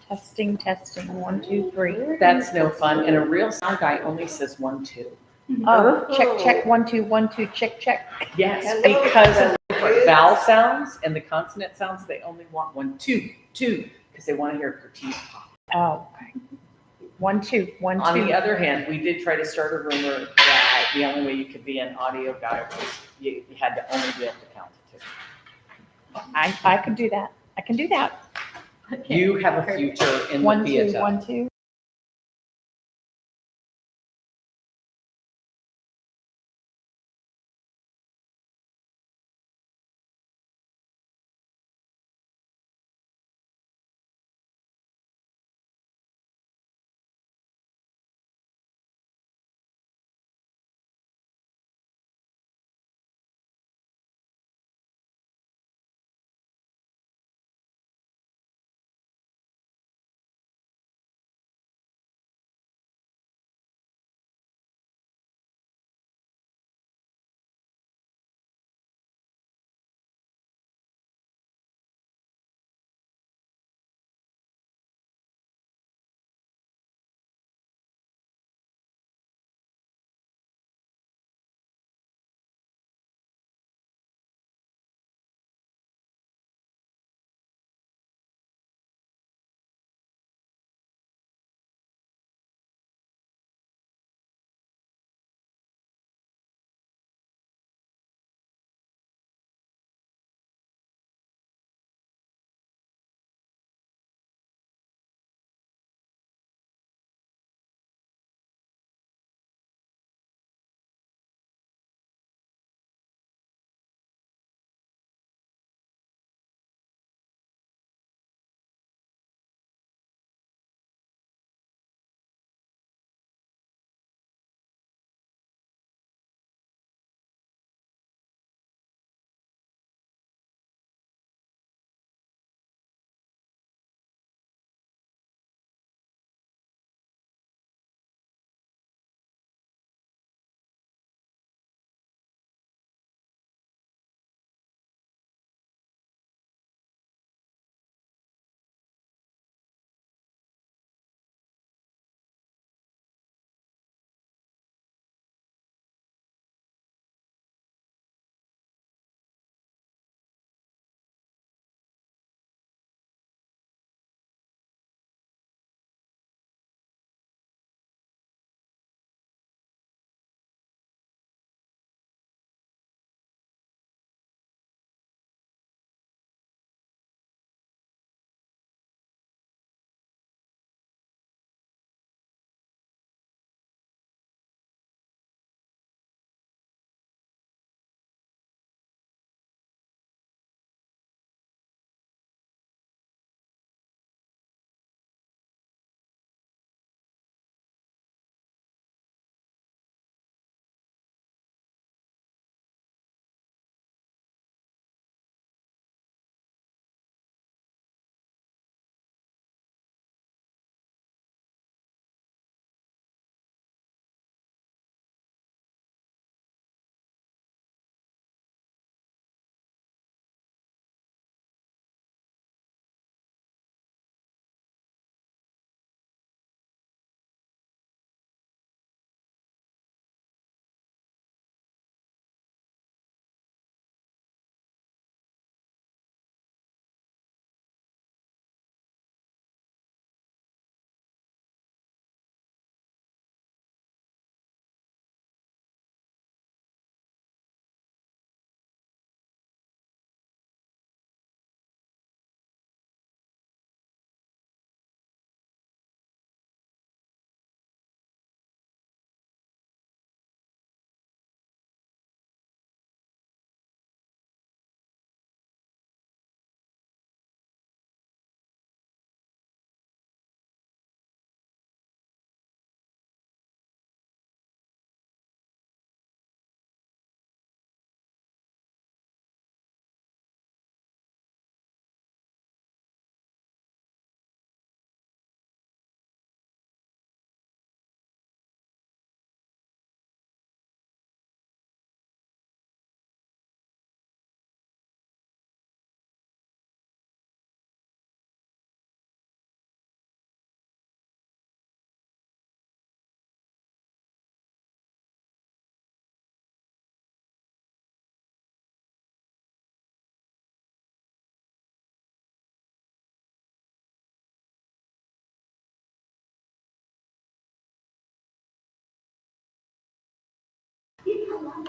Testing, testing. 1, 2, 3. That's no fun. And a real sound guy only says 1, 2. Oh, check, check. 1, 2, 1, 2. Check, check. Yes, because of the different vowel sounds and the consonant sounds, they only want 1, 2, 2, because they want to hear her teeth pop. Oh, okay. 1, 2, 1, 2. On the other hand, we did try to start a rumor that the only way you could be an audio guy was you had to only be able to count to 2. I could do that. I can do that. You have a future in the 1, 2, theater. 1, 2.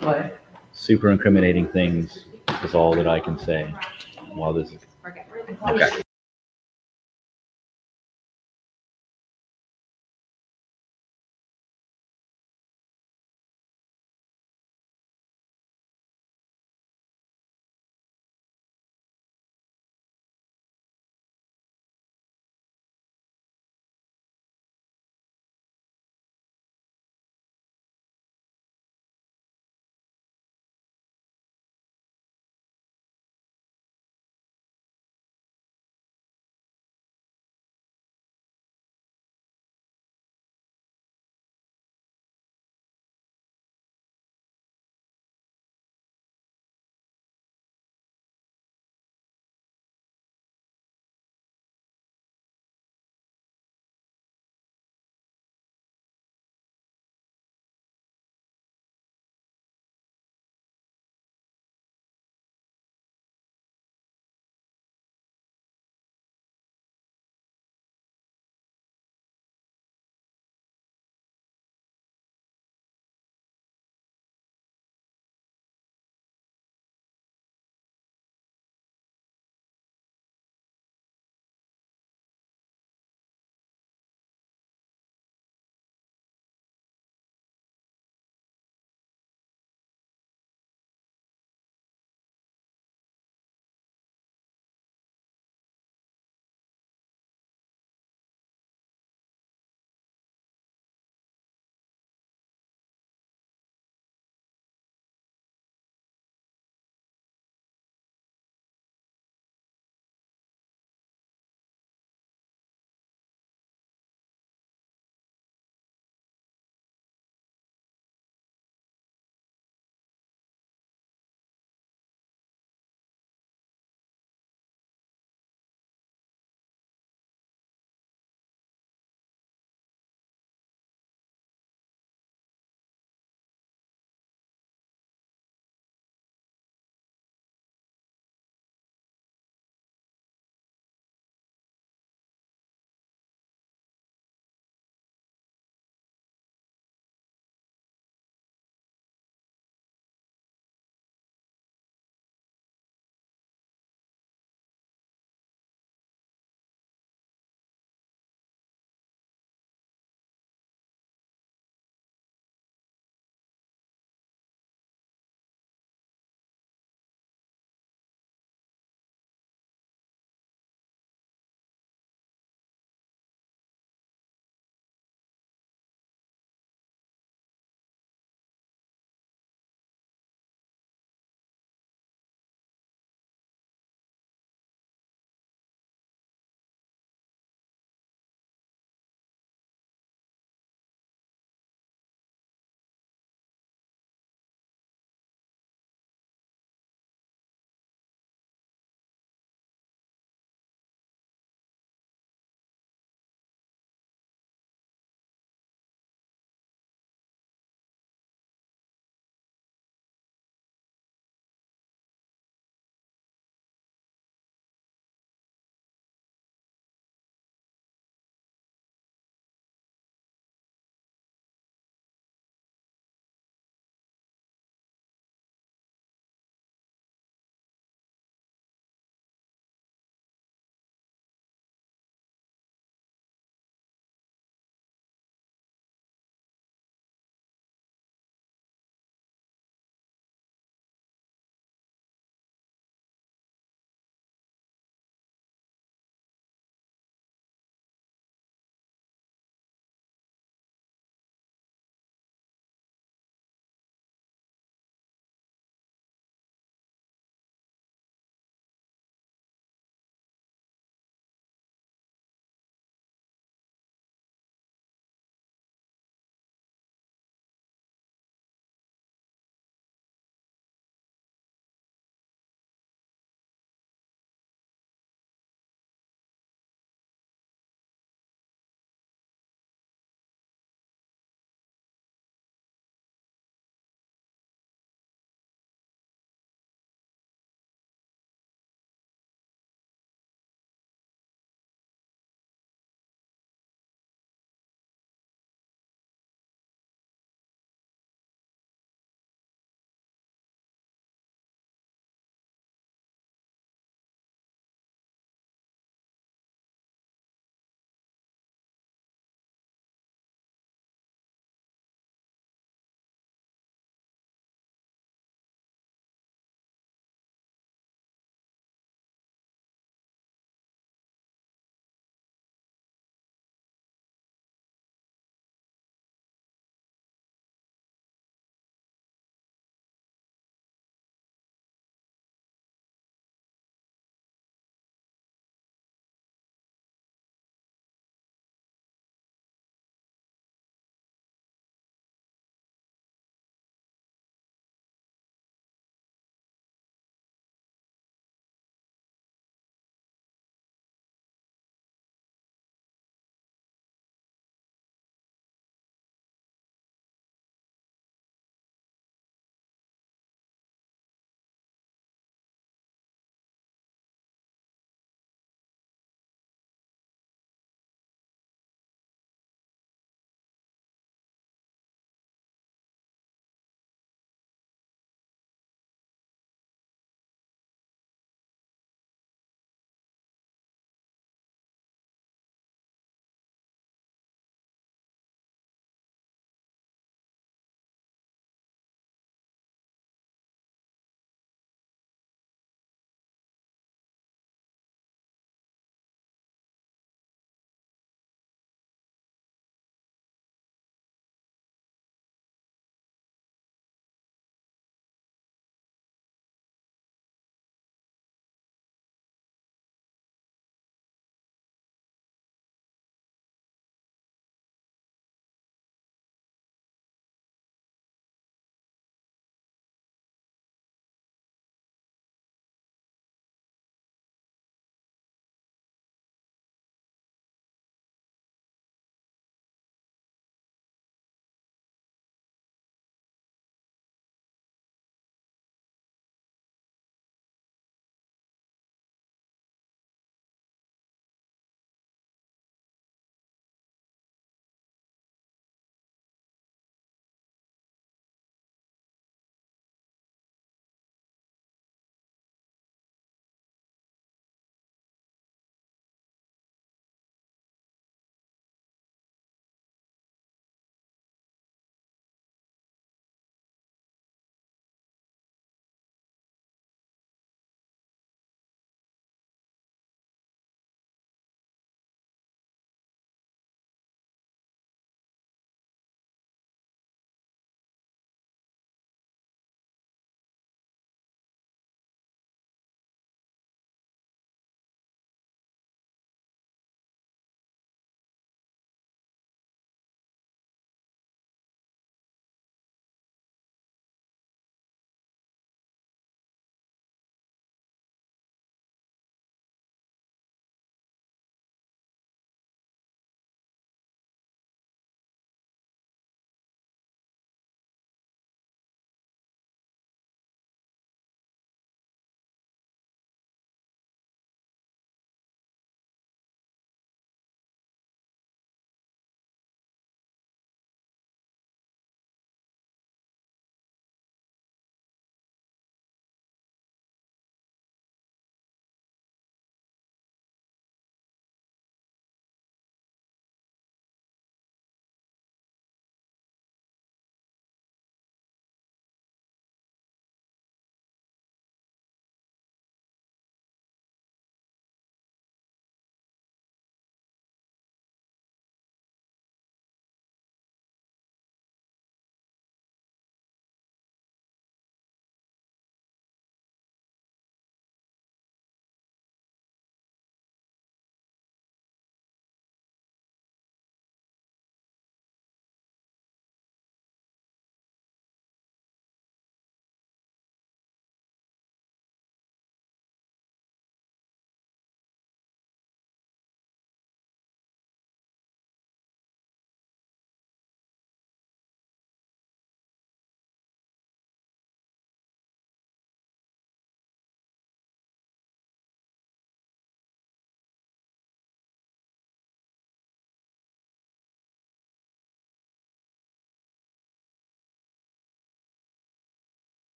What? Super incriminating things is all that I can say while this is. Okay.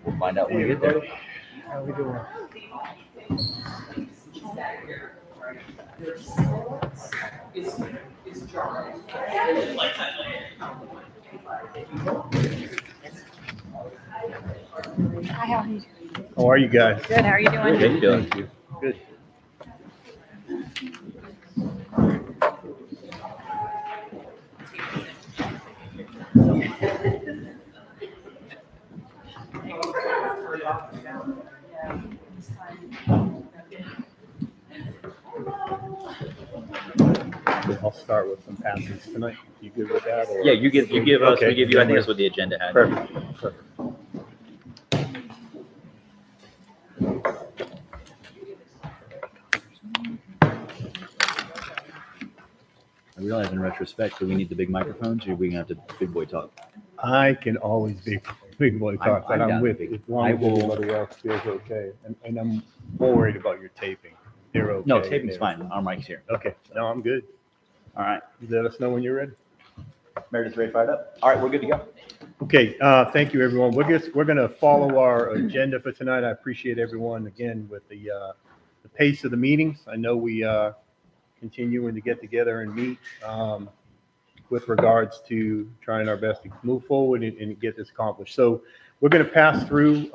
We'll find out when we get there. How we doing? Hi, how are you? How are you guys? Good, how are you doing? How you doing? Thank you. Good. I'll start with some passes tonight. You good with that? Or? Yeah, you give us, Okay. we give you, I think that's what the agenda had. Perfect. Perfect. I realize in retrospect, do we need the big microphones or are we gonna have to big boy talk? I can always be big boy talk, but I'm I'm down with to it. big- As long I as will- everybody else feels okay. And I'm more worried about your taping. They're okay. No, taping's They're- fine. Our mic's here. Okay. No, I'm good. All right. You let us know when you're ready. Meredith's ready, fired up. All right, we're good to go. Okay, thank you, everyone. We're gonna follow our agenda for tonight. I appreciate everyone again with the pace of the meetings. I know we continuing to get together and meet with regards to trying our best to move forward and get this accomplished. So we're gonna pass through,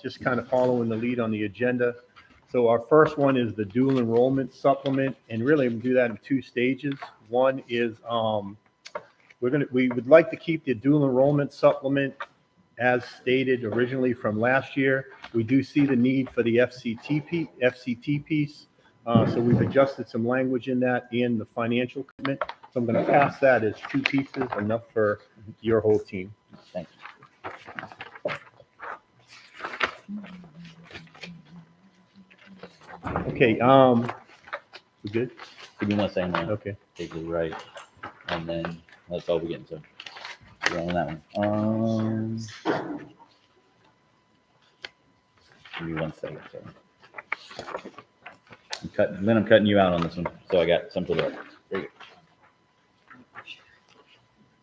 just kind of following the lead on the agenda. So our first one is the dual enrollment supplement, and really we do that in two stages. One is, we would like to keep the dual enrollment supplement as stated originally from last year. We do see the need for the FCT piece. So we've adjusted some language in that in the financial commitment. So I'm going to pass that as two pieces, enough for your whole team. Thank Okay, we good? Give me 1 second. Okay. Take it right. And then that's all we're getting. So we're on that one. Give me 1 second. Sorry. I'm cutting you out on this one. So I got some to look. There you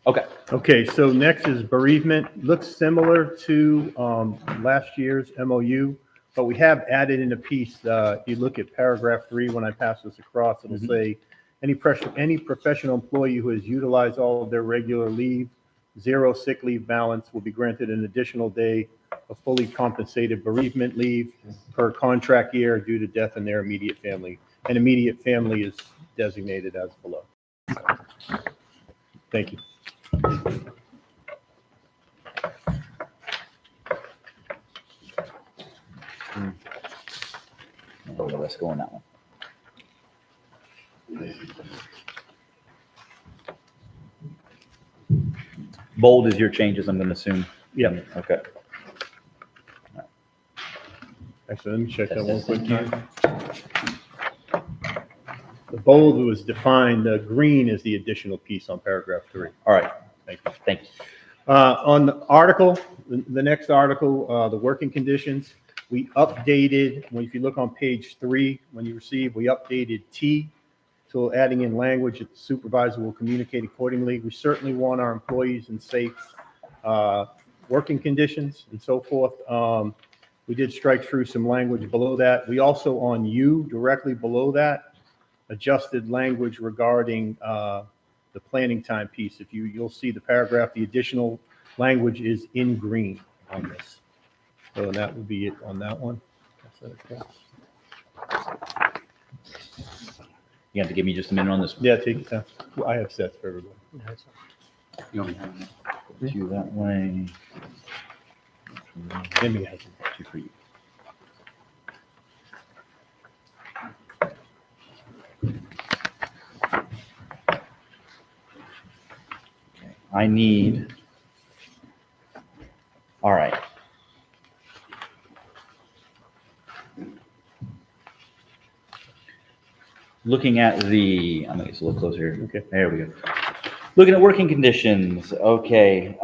go. Okay. Okay, so next is bereavement. Looks similar to last year's MOU, but we have added in a piece. If you look at paragraph 3, when I pass this across, it'll say, any professional employee who has utilized all of their regular leave, 0 sick leave balance, will be granted an additional day of fully compensated bereavement leave per contract year due to death in their immediate family. And immediate family is designated as below. Thank you. Let's go on that one. Bold is your changes, I'm going to assume. Yeah. Okay. Actually, let me check that one quick time. The bold was defined, the green is the additional piece on paragraph 3. All right. Thank you. Thank you. On the article, the next article, the working conditions, we updated, if you look on page 3, when you receive, we updated T. So adding in language that the supervisor will communicate accordingly. We certainly want our employees in safe working conditions and so forth. We did strike through some language below that. We also on U, directly below that, adjusted language regarding the planning time piece. If you'll see the paragraph, the additional language is in green on this. So that would be it on that one. You have to give me just a minute on this one. Yeah, take your time. I have sets for everybody. You want me to put you that way? Jimmy has it. Two for you. Okay. I need. All right. Looking at the, I'm gonna get a little closer here. Okay. There we go. Looking at working conditions. Okay.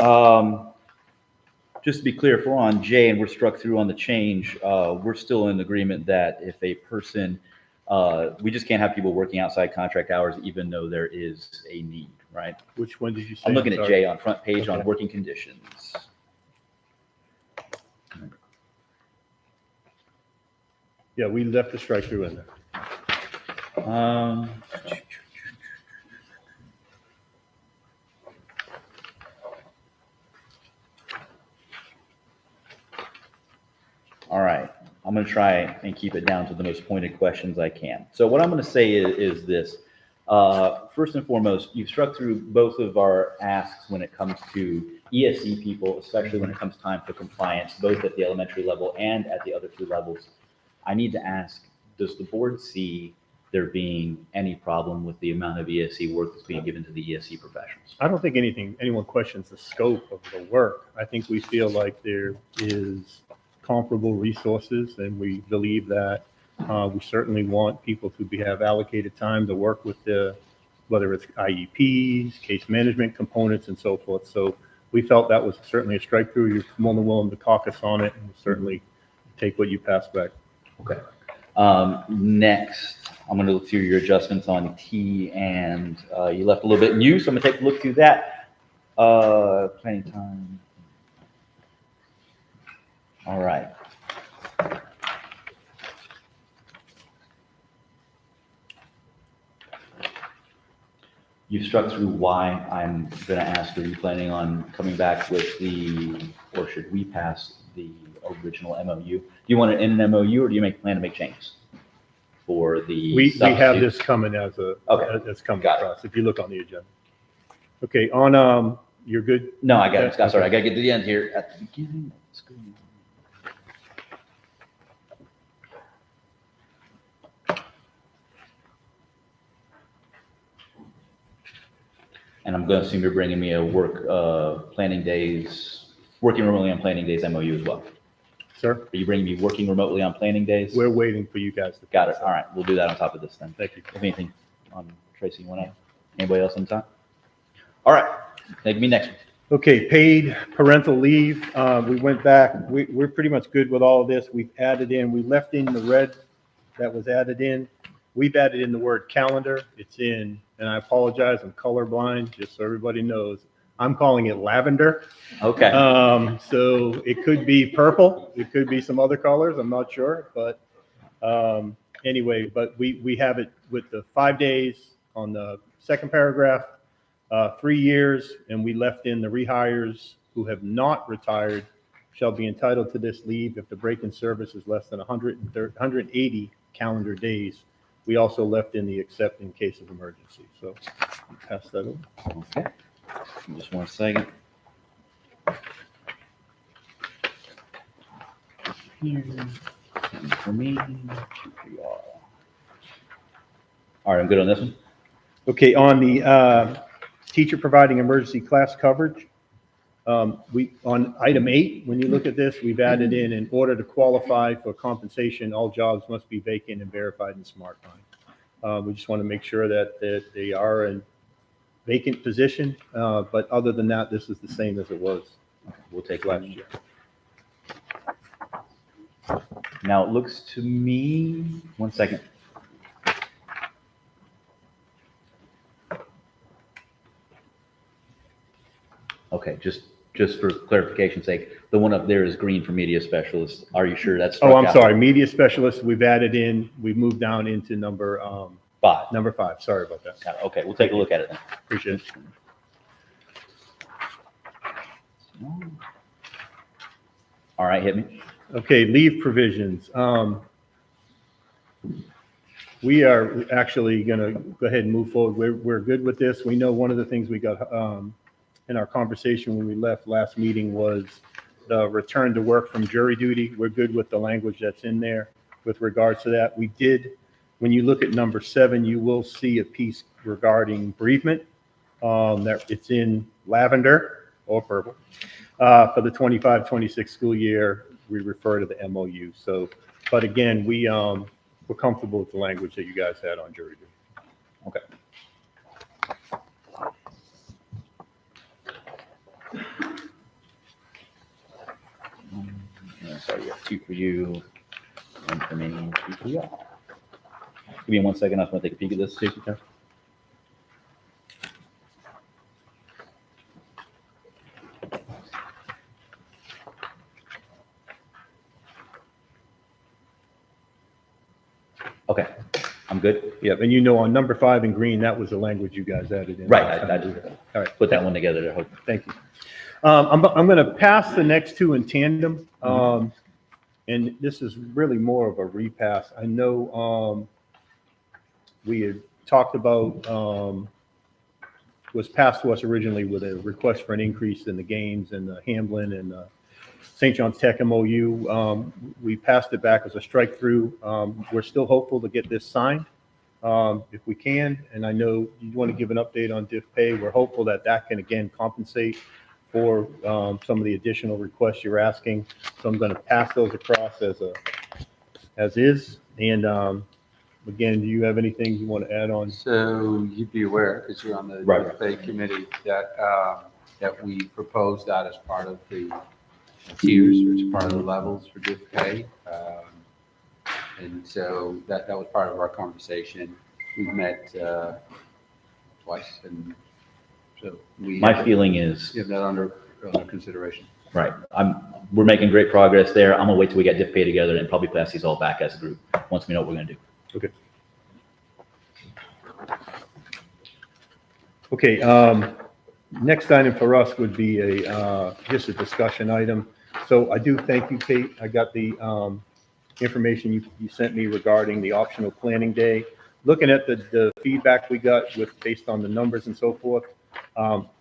Just to be clear, if we're on J and we're struck through on the change, we're still in agreement that if a person, we just can't have people working outside contract hours, even though there is a need, right? Which one did you say? I'm looking at sorry. J on front page on Okay. working conditions. Yeah, we left the strike through in there. Um, all right, I'm gonna try and keep it down to the most pointed questions I can. So what I'm gonna say is this. First and foremost, you've struck through both of our asks when it comes to ESC people, especially when it comes time for compliance, both at the elementary level and at the other two levels. I need to ask, does the board see there being any problem with the amount of ESC work that's being given to the ESC professionals? I don't think anyone questions the scope of the work. I think we feel like there is comparable resources, and we believe that we certainly want people to have allocated time to work with whether it's IEPs, case management components, and so forth. So we felt that was certainly a strike through. You're more than willing to caucus on it, and certainly take what you pass back. Okay. Next, I'm going to look through your adjustments on T, and you left a little bit in U, so I'm going to take a look through that. Planning time. All right. You've struck through why. I'm going to ask, are you planning on coming back with or should we pass the original MOU? Do you want it in an MOU, or do you plan to make changes for the We have substitute? this coming as coming Got it. across, if you look on the agenda. Okay, on, you're good? No, I got it. Okay. Sorry, I got to get to the end here. At the beginning of school. And I'm going to assume you're bringing me a working remotely on planning days MOU as well. Sir, Are you bringing me working remotely on planning days? we're waiting for you guys to. Got it. All right, we'll do that on top of this then. Thank you. If anything, Tracy, you want to? Anybody else on time? All right, take me next one. Okay, paid parental leave. We went back, we're pretty much good with all of this. We left in the red that was added in. We've added in the word calendar. It's in, and I apologize, I'm colorblind, just so everybody knows. I'm calling it lavender. Okay. So it could be purple, it could be some other colors, I'm not sure, but anyway, but we have it with the 5 days on the second paragraph, 3 years, and we left in the rehires who have not retired shall be entitled to this leave if the break in service is less than 180 calendar days. We also left in the except in case of emergency. So pass that over. Okay. Just 1 second. Here. And for me. 2 for y'all. All right, I'm good on this one. Okay, on the teacher providing emergency class coverage, on item 8, when you look at this, we've added in order to qualify for compensation, all jobs must be vacant and verified in SmartMind. We just want to make sure that they are in vacant position, but other than that, this is the same as it was We'll take last last year. Now it looks to me, 1 second. Okay, just for clarification's sake, the one up there is green for media specialist. Are you sure that's? Oh, I'm sorry, media specialist, we've moved down into number 5. 5. Sorry about that. Got it. Okay, we'll take a look at it then. Appreciate it. All right, hit me. Okay, leave provisions. We are actually going to go ahead and move forward. We're good with this. We know one of the things we got in our conversation when we left last meeting was the return to work from jury duty. We're good with the language that's in there with regards to that. We did, when you look at number 7, you will see a piece regarding bereavement. That it's in lavender or purple. For the 25-26 school year, we refer to the MOU. So, but again, we're comfortable with the language that you guys had on jury duty. Okay. Sorry, 2 for you, 1 for me, 2 for y'all. Give me 1 second. I just want to take a peek at this. Take your time. Okay, I'm good. Yeah, and you know, on number 5 in green, that was the language you guys added in. Right, I All right, put that one together to hope. thank you. I'm going to pass the next two in tandem. And this is really more of a repass. I know we had talked about, was passed to us originally with a request for an increase in the games in Hamlin and St. John's Tech MOU. We passed it back as a strike through. We're still hopeful to get this signed if we can. And I know you want to give an update on diff pay. We're hopeful that that can again compensate for some of the additional requests you're asking. So I'm going to pass those across as is. And again, do you have anything you want to add on? So you'd be aware, because you're on the Right. pay committee, that that we proposed that as part of the tiers, or as part of the levels for diff pay. And so that was part of our conversation. We've met twice, and so we My feeling is, have that under consideration. right, we're making great progress there. I'm gonna wait till we get diff pay together and probably pass these all back as a group, once we know what we're gonna do. Okay. Okay, next item for us would be just a discussion item. So I do thank you, Kate. I got the information you sent me regarding the optional planning day. Looking at the feedback we got based on the numbers and so forth,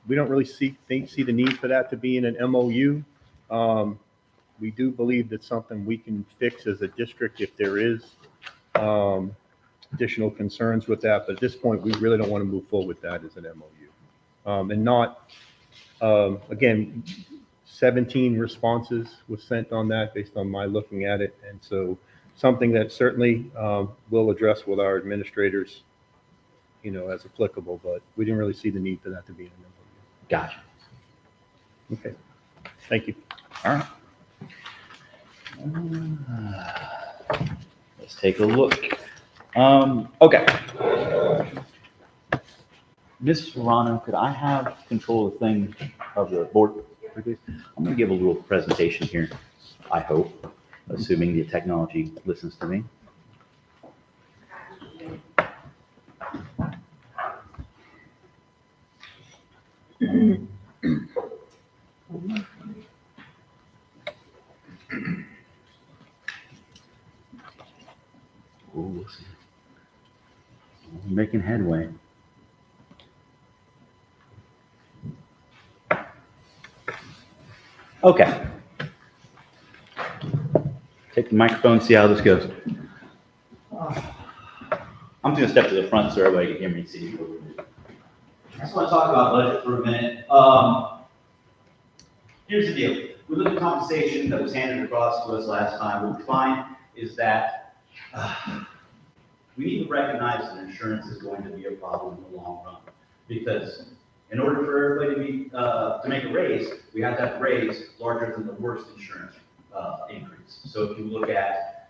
we don't really see the need for that to be in an MOU. We do believe that's something we can fix as a district if there is additional concerns with that, but at this point, we really don't want to move forward with that as an MOU. And not, again, 17 responses was sent on that based on my looking at it. And so something that certainly we'll address with our administrators, as applicable, but we didn't really see the need for that to be an MOU. Gotcha. Okay, thank you. All right. Let's take a look. Okay. Ms. Serrano, could I have control of the thing of the board, please? I'm gonna give a little presentation here, I hope, assuming the technology listens to me. We'll see. We're making headway. Okay. Take the microphone, see how this goes. I'm just gonna step to the front so everybody can hear me and see what we're doing. I just want to talk about budget for a minute. Here's the deal. We look at compensation that was handed across to us last time. What we find is that we need to recognize that insurance is going to be a problem in the long run. Because in order for everybody to make a raise, we have to have a raise larger than the worst insurance increase. So if you look at,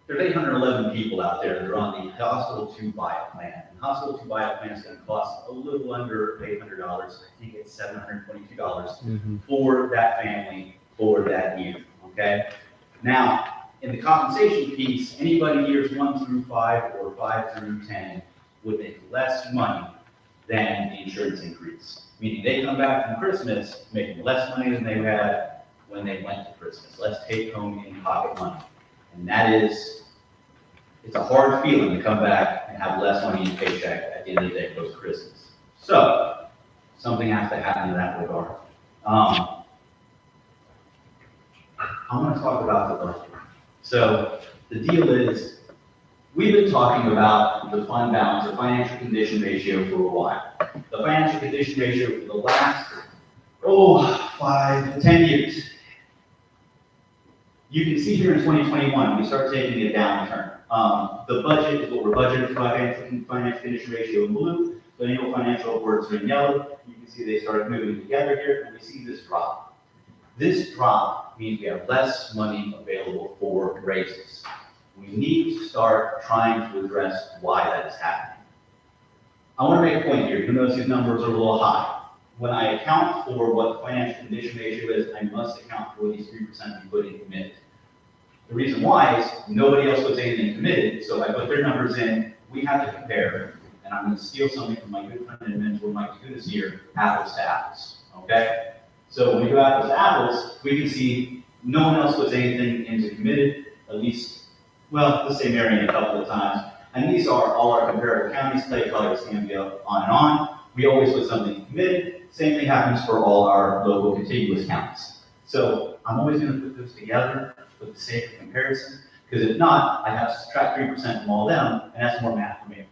there's 811 people out there that are on the hospital to buyout plan. And hospital to buyout plan is going to cost a little under $800. I think it's $722 for that family for that year. Okay. Now, in the compensation piece, anybody years 1 through 5 or 5 through 10 would make less money than the insurance increase. Meaning they come back from Christmas making less money than they had when they went to Christmas. Let's take home in pocket money. And that is, it's a hard feeling to come back and have less money in paycheck at the end of the day post Christmas. So something has to happen in that regard. I'm going to talk about the budget. So the deal is, we've been talking about the fund balance, the financial condition ratio for a while. The financial condition ratio for the last, 5 to 10 years. You can see here in 2021, we start taking a downturn. The budget is what we're budgeting for financial condition ratio in blue. The annual financial reports are in yellow. You can see they started moving together here, and we see this drop. This drop means we have less money available for raises. We need to start trying to address why that is happening. I want to make a point here. You notice these numbers are a little high. When I account for what the financial condition ratio is, I must account for these 3% we put in committed. The reason why is nobody else puts anything committed, so if I put their numbers in, we have to compare, and I'm gonna steal something from my good friend and mentor, Mike Kunis here, apples to apples, okay? So when we go apples to apples, we can see no one else puts anything into committed, at least, well, let's say Marion a couple of times, and these are all our comparable counties, Clay, Collier, Stanfield, on and on. We always put something committed. Same thing happens for all our local contiguous counties. So I'm always going to put those together for the sake of comparison, because if not, I have to subtract 3% from all of them, and that's more math for me.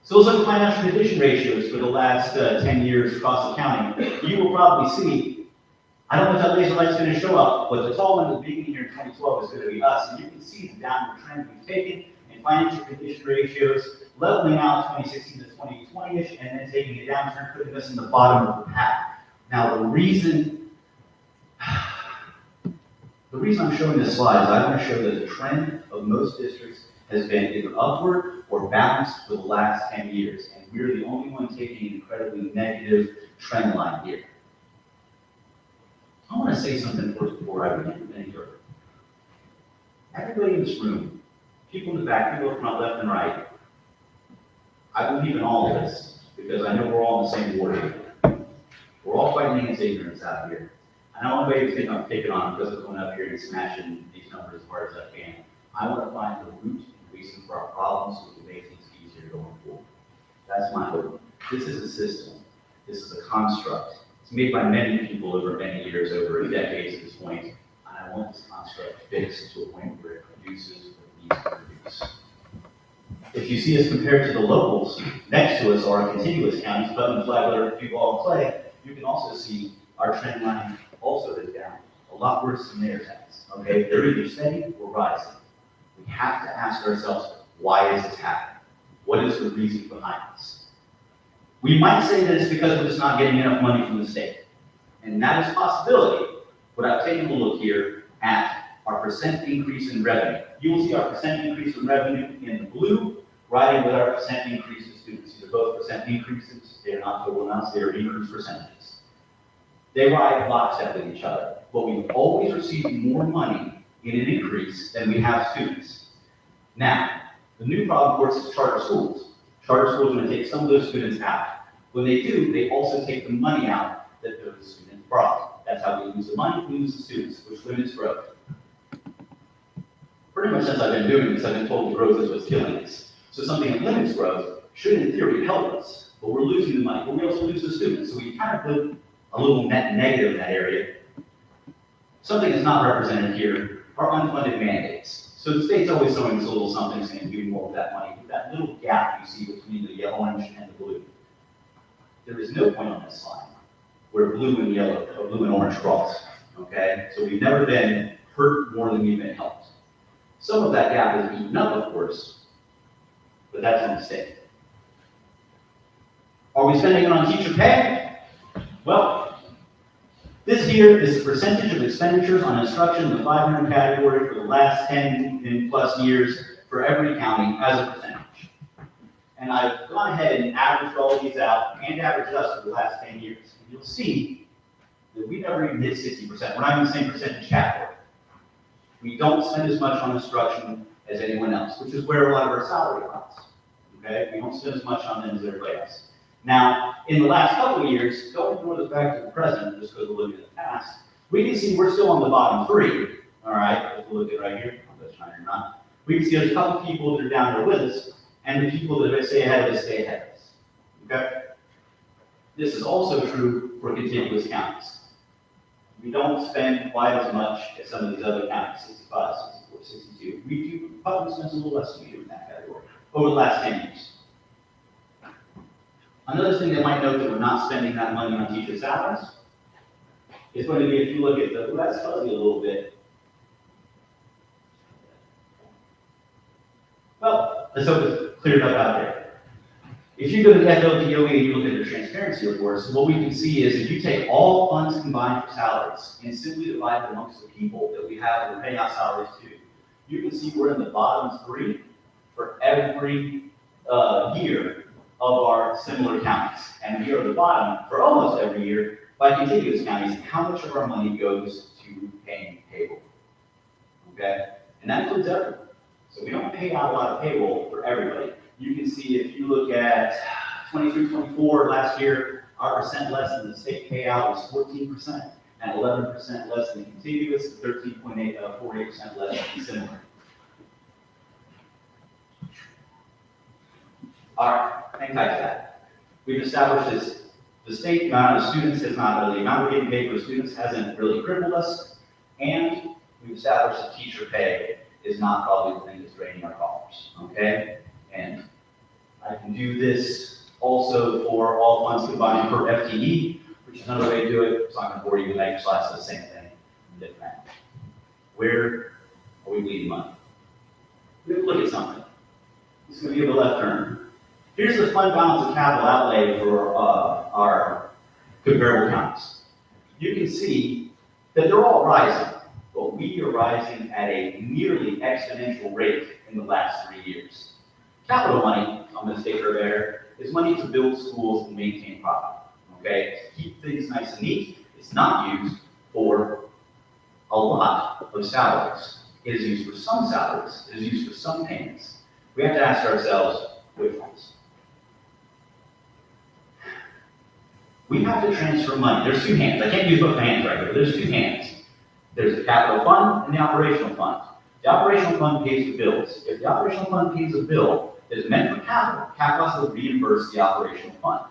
So let's look at financial condition ratios for the last 10 years across the county. You will probably see, I don't know if that laser light's going to show up, but the tall one at the beginning here in 2012 is going to be us, and you can see the downward trend we've taken in financial condition ratios, leveling out 2016 to 2020-ish, and then taking a downturn, putting us in the bottom of the pack. Now, the reason I'm showing this slide is I want to show that the trend of most districts has been either upward or balanced for the last 10 years, and we're the only one taking an incredibly negative trend line here. I want to say something first before I begin any further. Everybody in this room, people in the back, people from my left and right, I believe in all of this because I know we're all in the same water here. We're all fighting against ignorance out here. I don't want anybody to think I'm picking on because I'm going up here and smashing these numbers as hard as I can. I want to find the root and reason for our problems so we can make things easier going forward. That's my hope. This is a system. This is a construct. It's made by many people over many years, over decades at this point, and I want this construct fixed to a point where it produces what it needs to produce. If you see us compared to the locals next to us, or our contiguous counties, Putnam, Flagler, Duval, and Clay, you can also see our trend line also is down. A lot worse than theirs has. Okay, they're either steady or rising. We have to ask ourselves, why is this happening? What is the reason behind this? We might say that it's because we're just not getting enough money from the state. And that is a possibility, but I've taken a look here at our percent increase in revenue. You will see our percent increase in revenue in the blue, right in with our percent increase in students. These are both percent increases. They are not total amounts, they are increased percentages. They ride lockstep with each other, but we've always received more money in an increase than we have students. Now, the new problem, of course, is charter schools. Charter schools are going to take some of those students out. When they do, they also take the money out that those students brought. That's how we lose the money, we lose the students, which limits growth. Pretty much since I've been doing this, I've been told growth is what's killing us. So something that limits growth should, in theory, help us, but we're losing the money, but we also lose the students. So we kind of put a little net negative in that area. Something that's not represented here are unfunded mandates. So the state's always throwing this little something saying do more with that money, with that little gap you see between the yellow, orange, and the blue. There is no point on this line where blue and yellow, or blue and orange cross, okay? So we've never been hurt more than we've been helped. Some of that gap is eaten up, of course, but that's a mistake. Are we spending it on teacher pay? Well, this here is the percentage of expenditures on instruction in the 500 category for the last 10 plus years for every county as a percentage. And I've gone ahead and averaged all of these out and averaged us for the last 10 years. And you'll see that we never even hit 60%. We're not in the same percentage category. We don't spend as much on instruction as anyone else, which is where a lot of our salary comes. Okay? We don't spend as much on them as everybody else. Now, in the last couple of years, going from the back to the present, just because we're looking at the past, we can see we're still on the bottom three. All right, if we look at right here, that's fine or not. We can see there's a couple people that are down there with us, and the people that stay ahead of us stay ahead of us. Okay? This is also true for contiguous counties. We don't spend quite as much as some of these other counties, 65, 64, 62. We do probably spend a little less than we do in that category over the last 10 years. Another thing that might note that we're not spending that money on teacher salaries is going to be, if you look at the, well, that's fuzzy a little bit. Well, let's hope it's cleared up out there. If you go to the FLDOE and you look at the transparency reports, what we can see is if you take all funds combined for salaries and simply divide them amongst the people that we have that we're paying out salaries to, you can see we're in the bottom three for every year of our similar counties. And we are at the bottom for almost every year by contiguous counties, how much of our money goes to paying payroll. okay? And that includes everyone. So we don't pay out a lot of payroll for everybody. You can see if you look at 23, 24 last year, our percent less than the state payout was 14%, and 11% less than contiguous, 48% less than similar. All right, hang tight to that. We've established this, the state amount of students has not really, the amount we're getting paid for students hasn't really crippled us, and we've established that teacher pay is not probably the thing that's draining our dollars, okay? And I can do this also for all funds combined per FTE, which is another way to do it, so I'm going to bore you with that class, the same thing, different. Where are we bleeding money? We have to look at something. This is going to give a left turn. Here's the fund balance of capital outlay for our comparable counties. You can see that they're all rising, but we are rising at a nearly exponential rate in the last 3 years. Capital money, I'm going to stay there, is money to build schools and maintain property, okay? To keep things nice and neat. It's not used for a lot of salaries. It is used for some salaries. It is used for some payments. We have to ask ourselves, which ones? We have to transfer money. There's two hands. I can't use both hands right here, but there's two hands. There's the capital fund and the operational fund. The operational fund pays the bills. If the operational fund pays a bill that is meant for capital, capital has to reimburse the operational fund.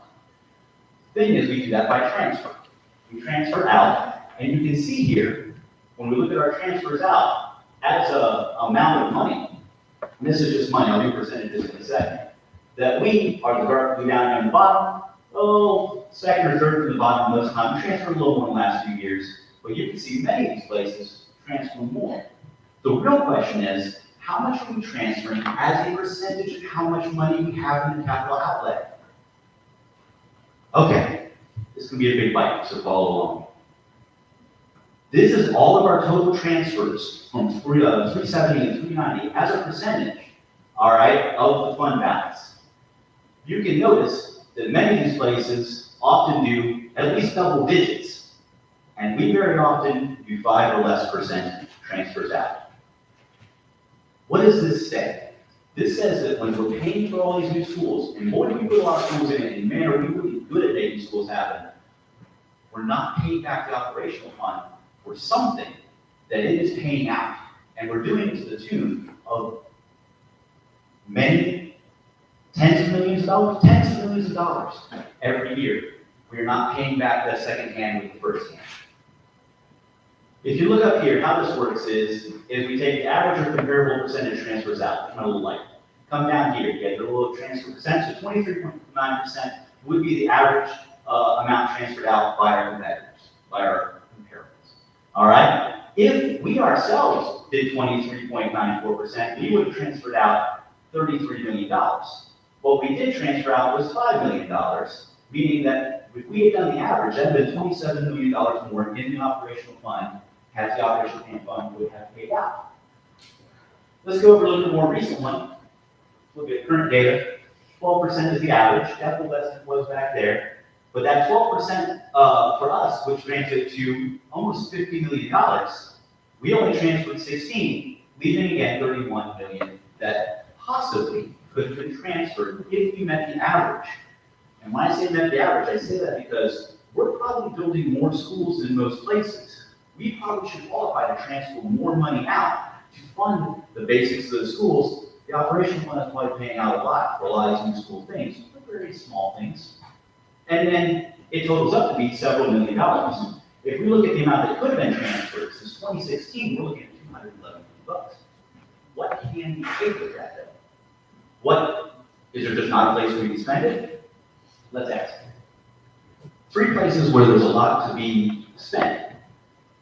The thing is, we do that by transfer. We transfer out, and you can see here, when we look at our transfers out, as a amount of money, and this is just money, I'll do percentages in a second, that we are the dark blue down on the bottom, second or third from the bottom most of the time. We transfer a little more in the last few years, but you can see many of these places transfer more. The real question is, how much are we transferring as a percentage of how much money we have in the capital outlay? Okay, this can be a big bite, so follow along. This is all of our total transfers from 370 and 390 as a percentage, all right, of the fund balance. You can notice that many of these places often do at least double digits, and we very often do 5 or less % transfers out. What does this say? This says that when we're paying for all these new schools, and more than we put our schools in, and man, are we really good at making schools happen, we're not paying back the operational fund for something that it is paying out. And we're doing it to the tune of many tens of millions of dollars every year. We are not paying back that second hand with the first hand. If you look up here, how this works is we take the average or comparable percentage transfers out, a little light. Come down here, you get a little transfer percent, so 23.9% would be the average amount transferred out by our competitors, by our comparables. All right? If we ourselves did 23.94%, we would have transferred out $33 million. What we did transfer out was $5 million, meaning that if we had done the average, that would have been $27 million more in the operational fund as the operational fund would have paid out. Let's go over a little bit more recent one. Look at current data. 12% is the average. That's what that was back there. But that 12% for us, which translated to almost $50 million, we only transferred 16, leaving again 31 million that possibly could have been transferred if we met the average. And when I say met the average, I say that because we're probably building more schools in most places. We probably should qualify to transfer more money out to fund the basics of the schools. The operational fund is probably paying out a lot for a lot of these new school things, but very small things. And then it totals up to be several $1 million. If we look at the amount that could have been transferred since 2016, we're looking at $211 million. What can we take with that though? What, is there just not a place where we can spend it? Let's ask. 3 places where there's a lot to be spent.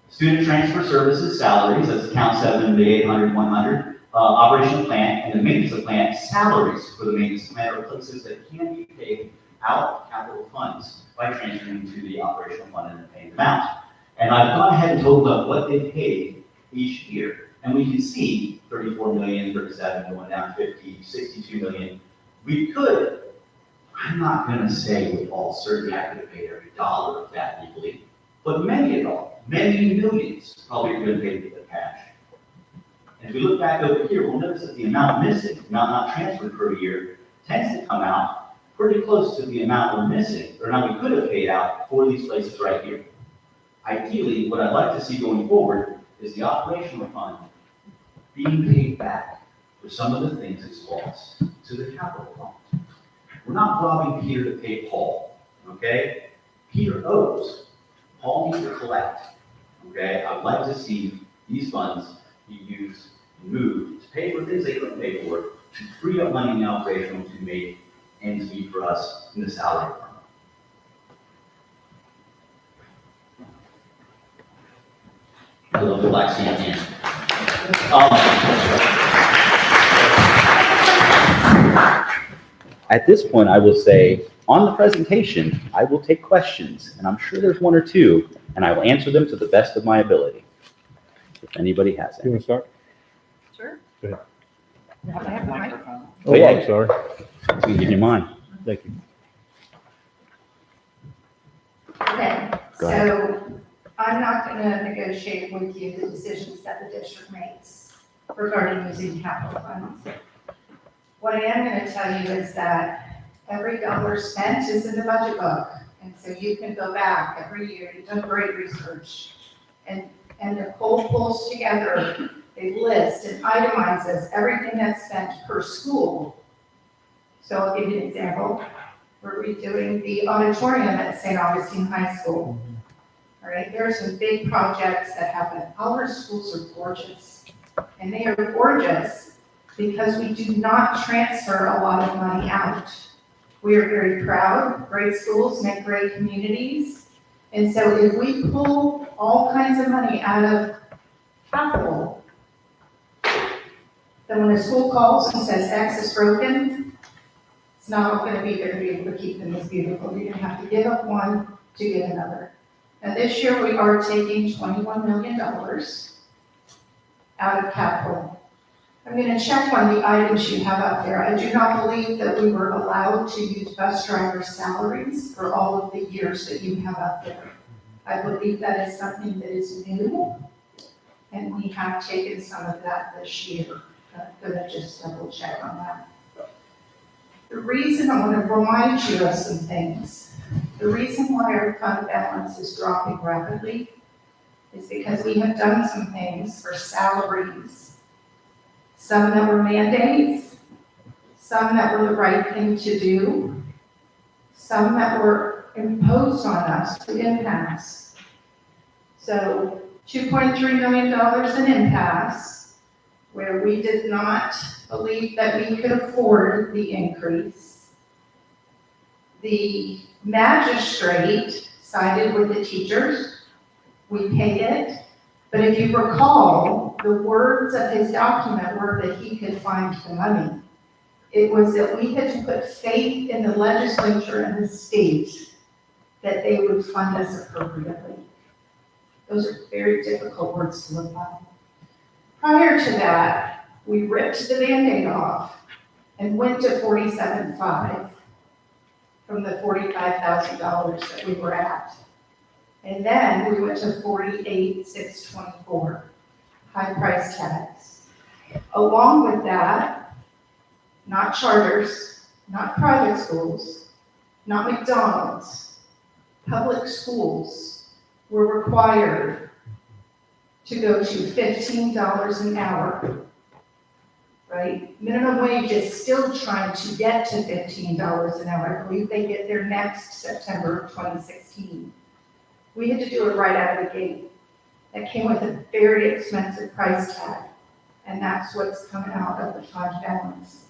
Student transfer services, salaries, that's account 7, the 800, 100. Operational plant and the maintenance of plant, salaries for the maintenance plant are places that can be paid out of capital funds by transferring to the operational fund and paying them out. And I've gone ahead and totaled up what they paid each year. And we can see 34 million, 37, going down 50, 62 million. We could, I'm not going to say with all certainty I could have paid every dollar of that legally, but many millions probably could have paid with the cash. And if we look back over here, we'll notice that the amount missing, amount not transferred per year, tends to come out pretty close to the amount we're missing, or amount we could have paid out for these places right here. Ideally, what I'd like to see going forward is the operational fund being paid back for some of the things it's lost to the capital fund. We're not robbing Peter to pay Paul, okay? Peter owes, Paul needs to collect, okay? I'd like to see these funds be used and moved to pay for things they couldn't pay for, to free up money in the operational to make ends meet for us in the salary department. I love the black sea again. At this point, I will say, on the presentation, I will take questions, and I'm sure there's one or two, and I will answer them to the best of my ability. If anybody has You any. want to start? Sure. Go ahead. You have to have a microphone. Oh, yeah. I'm sorry. So you can give me mine. Thank you. Okay, Go ahead. so I'm not gonna negotiate with you the decisions that the district makes regarding using capital funds. What I am gonna tell you is that every dollar spent is in the budget book. And so you can go back every year, you've done great research. And Nicole pulls together a list and itemizes everything that's spent per school. So I'll give you an example. We're redoing the auditorium at St. Augustine High School. All right, there are some big projects that happen. Our schools are gorgeous. And they are gorgeous because we do not transfer a lot of money out. We are very proud. Great schools make great communities. And so if we pull all kinds of money out of capital, then when the school calls and says X is broken, it's not all gonna be able to keep them as beautiful. You're gonna have to give up one to get another. Now this year we are taking $21 million out of capital. I'm gonna check on the items you have out there. I do not believe that we were allowed to use bus driver salaries for all of the years that you have out there. I believe that is something that is new, and we have taken some of that this year. I'm gonna just double check on that. The reason I want to remind you of some things, the reason why our fund balance is dropping rapidly is because we have done some things for salaries. Some that were mandates, some that were the right thing to do, some that were imposed on us to impasse. So $2.3 million in impasse, where we did not believe that we could afford the increase. The magistrate sided with the teachers. We paid it. But if you recall, the words of his document were that he could find the money. It was that we had to put faith in the legislature and the state that they would fund us appropriately. Those are very difficult words to live by. Prior to that, we ripped the Band-Aid off and went to 47.5 from the $45,000 that we were at. And then we went to 48,624, high price tags. Along with that, not charters, not private schools, not McDonald's, public schools were required to go to $15 an hour, right? Minimum wage is still trying to get to $15 an hour. I believe they get there next September of 2016. We had to do it right out of the gate. That came with a very expensive price tag, and that's what's coming out of the fund balance.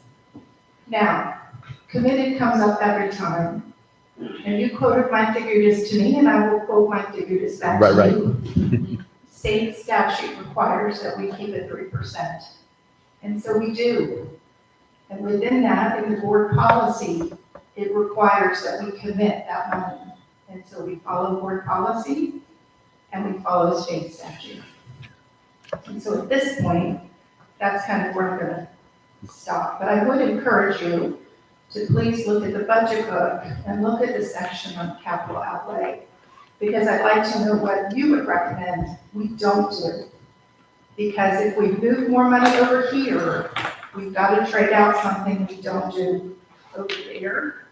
Now, committed comes up every time, and you quoted my figures to me, and I will quote my figures back to you. State statute requires that we keep it 3%, and so we do. And within that, in the board policy, it requires that we commit that money. And so we follow board policy and we follow state statute. And so at this point, that's kind of where I'm gonna stop. But I would encourage you to please look at the budget book and look at the section on capital outlay, because I'd like to know what you would recommend we don't do. Because if we move more money over here, we've got to trade out something we don't do over there.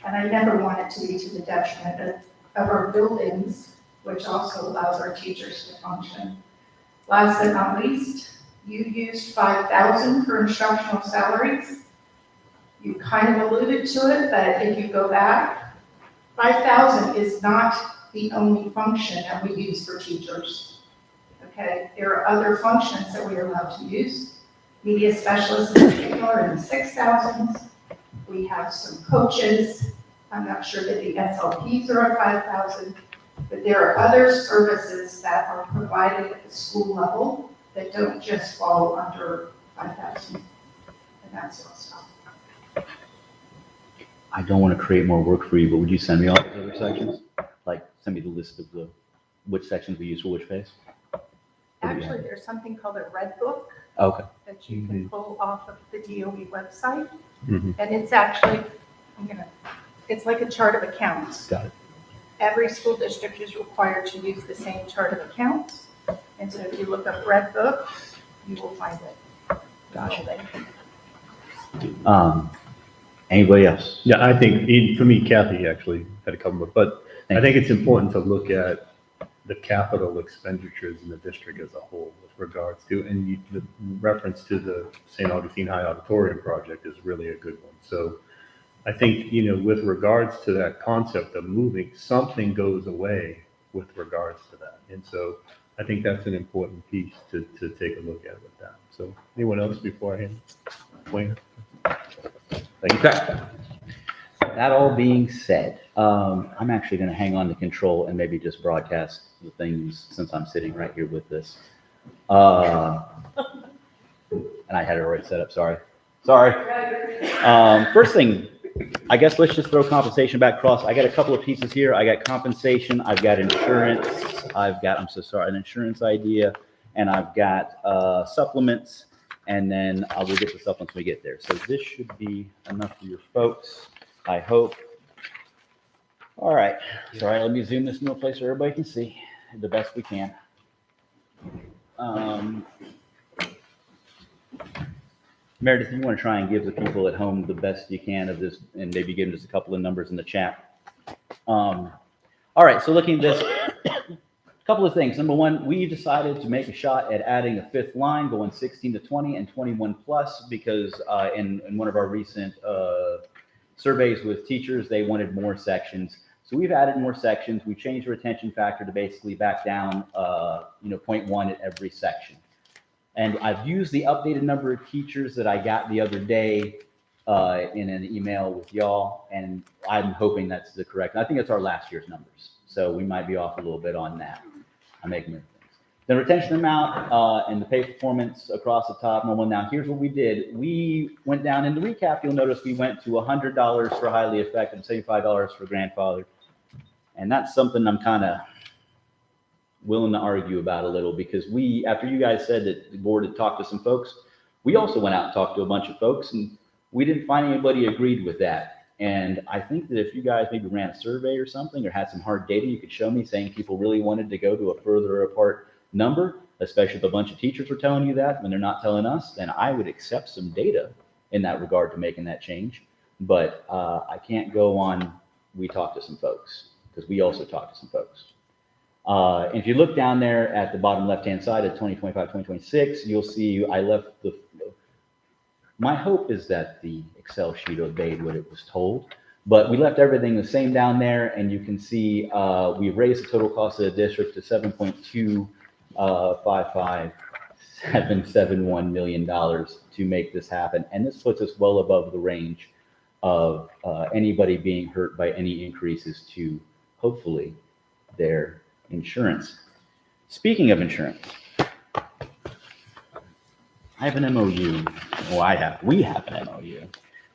And I never want it to be to the detriment of our buildings, which also allows our teachers to function. Last but not least, you used 5,000 for instructional salaries. You kind of alluded to it, but if you go back, 5,000 is not the only function that we use for teachers. Okay, there are other functions that we are allowed to use. Media specialists in particular in the 6,000s. We have some coaches. I'm not sure that the SLPs are at 5,000, but there are other services that are provided at the school level that don't just fall under 5,000. And that's what stuff. I don't want to create more work for you, but would you send me all the other sections? Like, send me the list of which sections we use for which phase? Actually, there's something called a red book Okay. that you can pull off of the DOE website. Mhm. And it's actually, it's like a chart of accounts. Got it. Every school district is required to use the same chart of accounts. And so if you look up red book, you will find it. Gotcha. Anybody else? Yeah, I think, for me, Kathy actually had a couple, but I think it's important to look at the capital expenditures in the district as a whole with regards to, and the reference to the St. Augustine High Auditorium project is really a good one. So I think, with regards to that concept of moving, something goes away with regards to that. And so I think that's an important piece to take a look at with that. So anyone else before I hand? Wayne? Thank you. Okay. That all being said, I'm actually going to hang on to control and maybe just broadcast the things since I'm sitting right here with this. And I had it already set up. Sorry. First thing, I guess let's just throw compensation back across. I got a couple of pieces here. I got compensation. I've got insurance. I'm so sorry, an insurance idea. And I've got supplements. And then I will get the supplements when we get there. So this should be enough for your folks, I hope. All right. Sorry, let me zoom this into a place where everybody can see the best we can. Meredith, you want to try and give the people at home the best you can of this and maybe give them just a couple of numbers in the chat. All right, so looking at this, a couple of things. Number one, we decided to make a shot at adding a fifth line, going 16 to 20 and 21 plus, because in one of our recent surveys with teachers, they wanted more sections. So we've added more sections. We changed the retention factor to basically back down, 0.1 at every section. And I've used the updated number of teachers that I got the other day in an email with y'all, and I'm hoping that's the correct. I think it's our last year's numbers, so we might be off a little bit on that. I'm making things. The retention amount and the pay performance across the top. Now, here's what we did. We went down in the recap. You'll notice we went to $100 for highly effective, $75 for grandfather, and that's something I'm kind of willing to argue about a little, because after you guys said that the board had talked to some folks, we also went out and talked to a bunch of folks, and we didn't find anybody agreed with that. And I think that if you guys maybe ran a survey or something, or had some hard data you could show me saying people really wanted to go to a further apart number, especially if a bunch of teachers were telling you that when they're not telling us, then I would accept some data in that regard to making that change. But I can't go on, we talked to some folks, because we also talked to some folks. And if you look down there at the bottom left-hand side of 2025, 2026, you'll see I left my hope is that the Excel sheet obeyed what it was told, but we left everything the same down there, and you can see we raised the total cost of the district to $7.255771 million to make this happen. And this puts us well above the range of anybody being hurt by any increases to, hopefully, their insurance. Speaking of insurance, I have an MOU. Well, we have an MOU.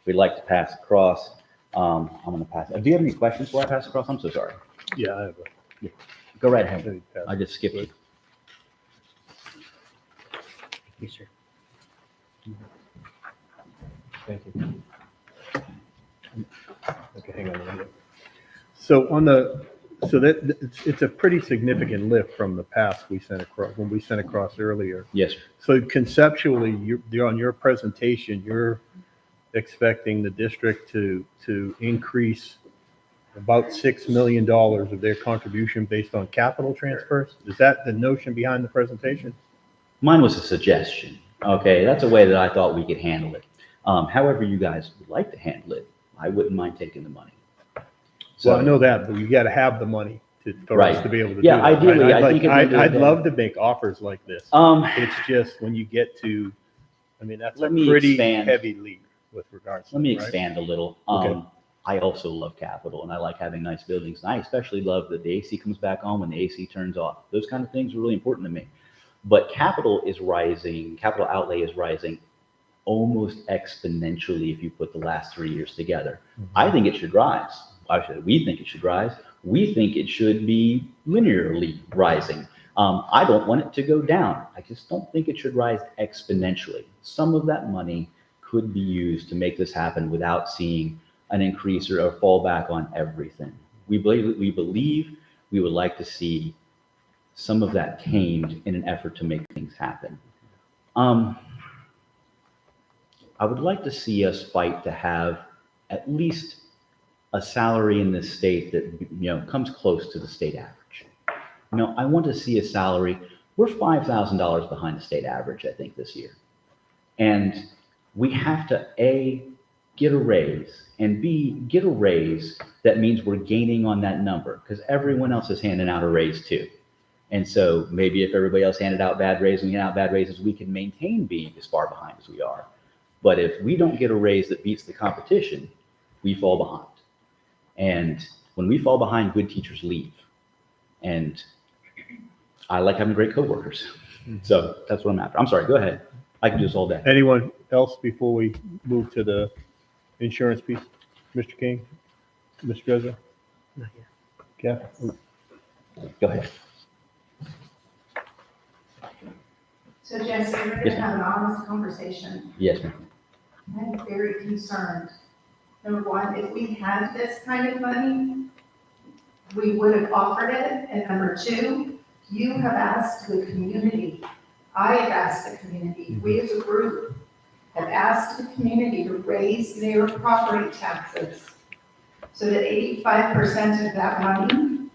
We'd like to pass across. I'm going to pass. Do you have any questions before I pass across? I'm so sorry. Yeah, I have Go right ahead. I just skipped it. Yes, sir. Thank you. Okay, hang on a minute. So on the So that, it's a pretty significant lift from the past we sent across, when we sent across earlier. Yes, sir. So conceptually, on your presentation, you're expecting the district to increase about $6 million of their contribution based on capital transfers? Is that the notion behind the presentation? Mine was a suggestion. Okay, that's a way that I thought we could handle it. However you guys would like to handle it, I wouldn't mind taking the money. So I know that, but you got to have the money for us Right. to be able to Yeah, do that. right? ideally, I'd I think at the end of the I'd day- love to make offers like this. It's just when you get to, I mean, that's a Let me pretty expand. heavy leap with regards to. Let me right? expand a little. Okay. I also love capital and I like having nice buildings. And I especially love that the AC comes back on when the AC turns off. Those kind of things are really important to me. But capital is rising, capital outlay is rising almost exponentially if you put the last 3 years together. I think it should rise. We think it should rise. We think it should be linearly rising. I don't want it to go down. I just don't think it should rise exponentially. Some of that money could be used to make this happen without seeing an increase or a fallback on everything. We believe we would like to see some of that tamed in an effort to make things happen. I would like to see us fight to have at least a salary in this state that, comes close to the state average. I want to see a salary. We're $5,000 behind the state average, I think, this year. And we have to, A, get a raise, and B, get a raise that means we're gaining on that number, because everyone else is handing out a raise too. And so maybe if everybody else handed out bad raises and we hand out bad raises, we can maintain being as far behind as we are. But if we don't get a raise that beats the competition, we fall behind. And when we fall behind, good teachers leave. And I like having great coworkers. So that's what I'm after. I'm sorry, go ahead. I can do this all day. Anyone else before we move to the insurance piece? Mr. King? Mr. Dresser? Yeah. Go ahead. So Jesse, we're Yes, gonna have an honest conversation. Yes, ma'am. I'm very concerned. Number one, if we had this kind of money, we would have offered it. And number two, you have asked the community, I have asked the community, we as a group have asked the community to raise their property taxes so that 85% of that money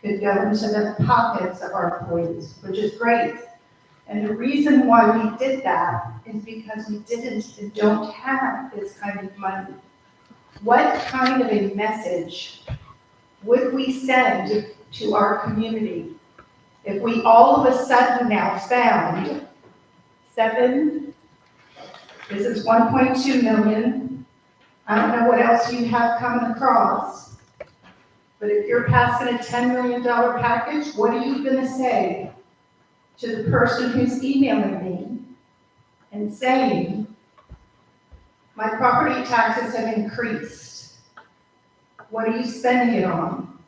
could go into the pockets of our employees, which is great. And the reason why we did that is because we didn't and don't have this kind of money. What kind of a message would we send to our community if we all of a sudden now found this is 1.2 million. I don't know what else you have coming across, but if you're passing a $10 million package, what are you gonna say to the person who's emailing me and saying, my property taxes have increased. What are you spending it on?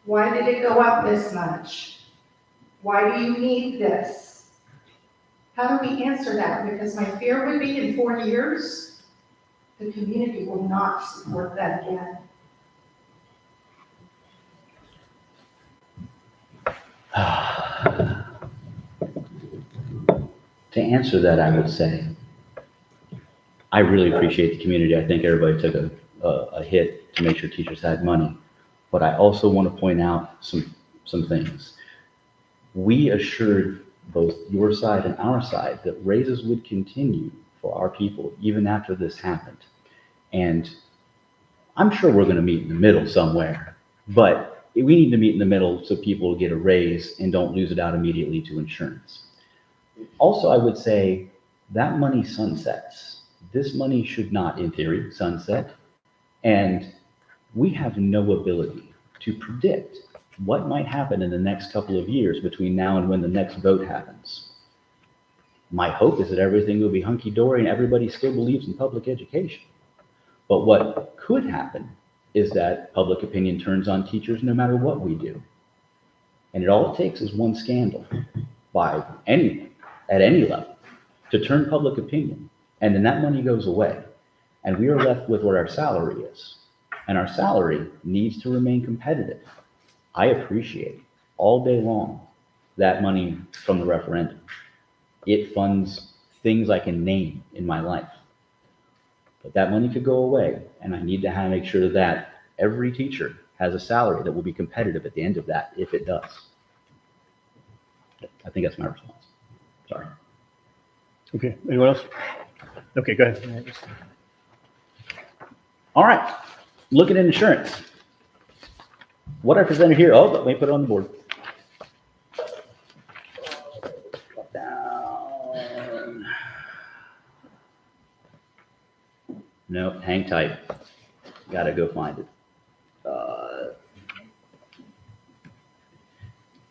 Why did it go up this much? Why do you need this? How do we answer that? Because my fear would be in 4 years, the community will not support that again. To answer that, I would say, I really appreciate the community. I think everybody took a hit to make sure teachers had money. But I also want to point out some things. We assured both your side and our side that raises would continue for our people even after this happened. And I'm sure we're going to meet in the middle somewhere, but we need to meet in the middle so people get a raise and don't lose it out immediately to insurance. Also, I would say that money sunsets. This money should not, in theory, sunset. And we have no ability to predict what might happen in the next couple of years between now and when the next vote happens. My hope is that everything will be hunky-dory and everybody still believes in public education. But what could happen is that public opinion turns on teachers no matter what we do. And all it takes is one scandal by anyone at any level to turn public opinion. And then that money goes away. And we are left with what our salary is. and our salary needs to remain competitive. I appreciate all day long that money from the referendum. It funds things I can name in my life. But that money could go away, and I need to make sure that every teacher has a salary that will be competitive at the end of that, if it does. I think that's my response. Sorry. Okay, anyone else? Okay, go ahead. All right, looking at insurance. What I presented here, oh, let me put it on the board. Down. No, hang tight. Gotta go find it.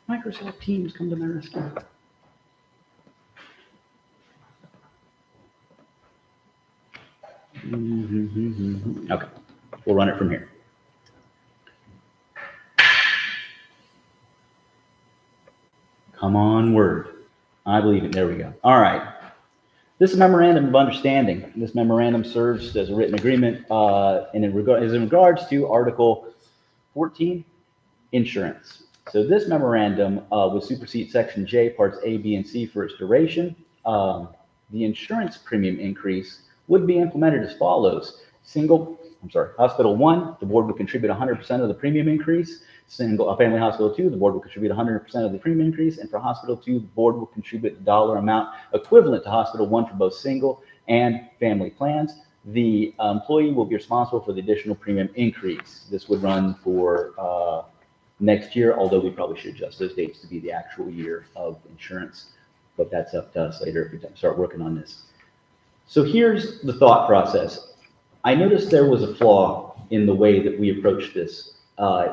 Microsoft Teams, come to my rescue. Okay, we'll run it from here. Come on, Word. I believe it. There we go. All right. This is a memorandum of understanding. This memorandum serves as a written agreement and is in regards to Article 14, insurance. So this memorandum would supersede Section J, Parts A, B, and C for its duration. The insurance premium increase would be implemented as follows. Hospital 1, the board would contribute 100% of the premium increase. Family Hospital 2, the board will contribute 100% of the premium increase. And for Hospital 2, the board will contribute the dollar amount equivalent to Hospital 1 for both single and family plans. The employee will be responsible for the additional premium increase. This would run for next year, although we probably should adjust those dates to be the actual year of insurance. But that's up to us later if we start working on this. So here's the thought process. I noticed there was a flaw in the way that we approached this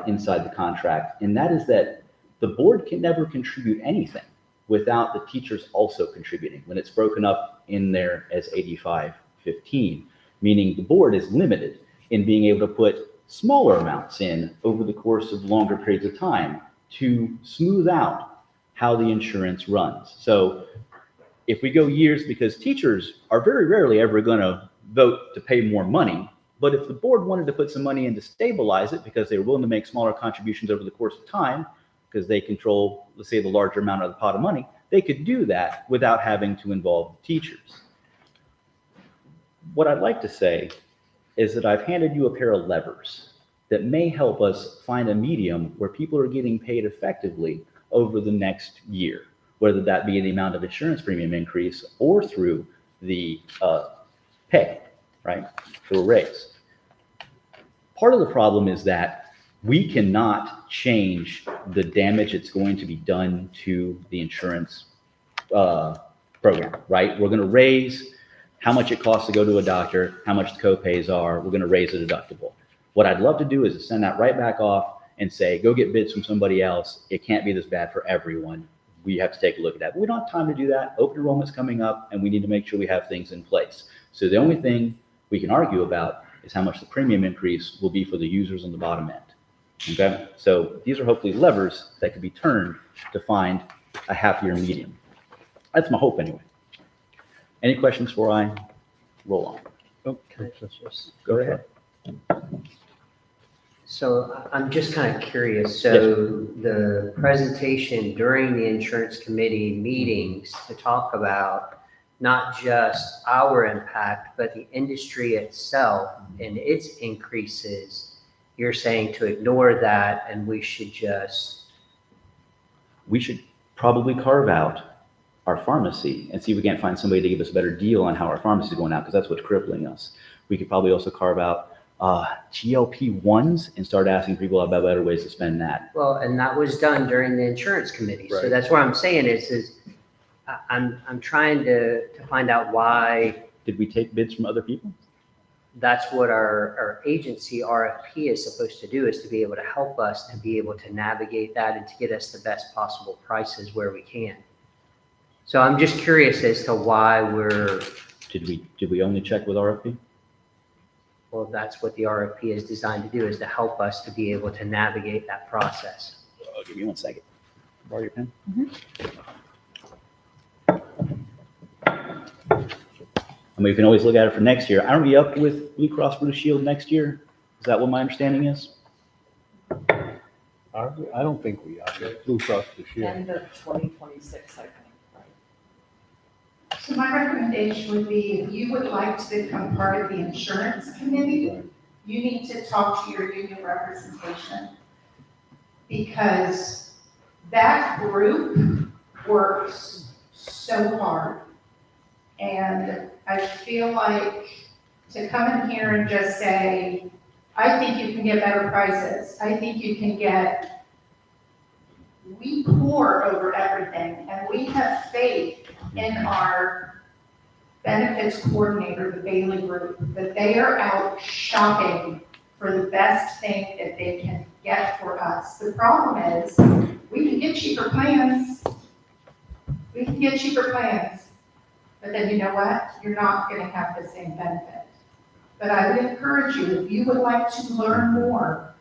inside the contract, and that is that the board can never contribute anything without the teachers also contributing when it's broken up in there as 85-15, meaning the board is limited in being able to put smaller amounts in over the course of longer periods of time to smooth out how the insurance runs. So if we go years, because teachers are very rarely ever going to vote to pay more money, but if the board wanted to put some money in to stabilize it because they were willing to make smaller contributions over the course of time, because they control, let's say, the larger amount of the pot of money, they could do that without having to involve teachers. What I'd like to say is that I've handed you a pair of levers that may help us find a medium where people are getting paid effectively over the next year, whether that be the amount of insurance premium increase or through the pay, right, through a raise. Part of the problem is that we cannot change the damage that's going to be done to the insurance program, right? We're going to raise how much it costs to go to a doctor, how much the co-pays are. We're going to raise the deductible. What I'd love to do is to send that right back off and say, go get bids from somebody else. It can't be this bad for everyone. We have to take a look at that. But we don't have time to do that. Open enrollment's coming up, and we need to make sure we have things in place. So the only thing we can argue about is how much the premium increase will be for the users on the bottom end. Okay, so these are hopefully levers that could be turned to find a happier medium. That's my hope anyway. Any questions before I roll on? Okay. Go ahead. So I'm just kind of curious. So the presentation during the insurance committee meetings to talk about not just our impact, but the industry itself and its increases, you're saying to ignore that and we should just... We should probably carve out our pharmacy and see if we can't find somebody to give us a better deal on how our pharmacy is going out, because that's what's crippling us. We could probably also carve out GLP-1s and start asking people about better ways to spend that. Well, and that was done during the insurance committee. So Right. that's what I'm saying is I'm trying to find out why Did we take bids from other people? that's what our agency RFP is supposed to do, is to be able to help us to be able to navigate that and to get us the best possible prices where we can. So I'm just curious as to why Did we only check with RFP? well, that's what the RFP is designed to do, is to help us to be able to navigate that process. Give me 1 second. Borrow your pen. I mean, we can always look at it for next year. Aren't we up with Blue Cross Blue Shield next year? Is that what my understanding is? I don't think we are. Blue Cross Blue Shield. End of 2026, I think, right? So my recommendation would be, if you would like to become part of the insurance committee, you need to talk to your union representation. Because that group works so hard. And I feel like to come in here and just say, I think you can get better prices, I think you can get, we pour over everything, and we have faith in our benefits coordinator, the Bailey Group, that they are out shopping for the best thing that they can get for us. The problem is, we can get cheaper plans. We can get cheaper plans. But then you know what? You're not gonna have the same benefit. But I would encourage you, if you would like to learn more,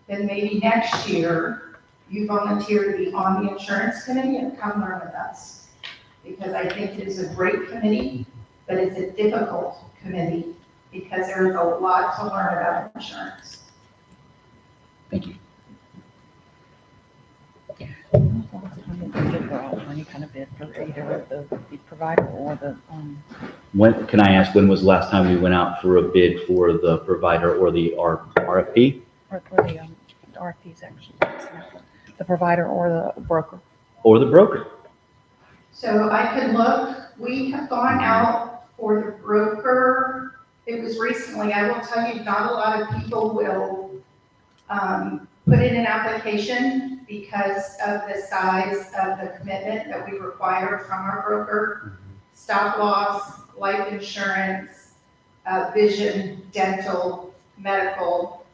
then maybe next year, you volunteer to be on the insurance committee and come learn with us. Because I think it is a great committee, but it's a difficult committee because there's a lot to learn about insurance. Thank you. Any kind of bid for either the provider or the, When, can I ask, when was the last time we went out for a bid for the provider or the RFP? or the RFPs actually, the provider or the broker? Or the broker? So I could look, we have gone out for the broker. It was recently, I will tell you, not a lot of people will put in an application because of the size of the commitment that we require from our broker. Stop loss, life insurance, vision, dental, medical,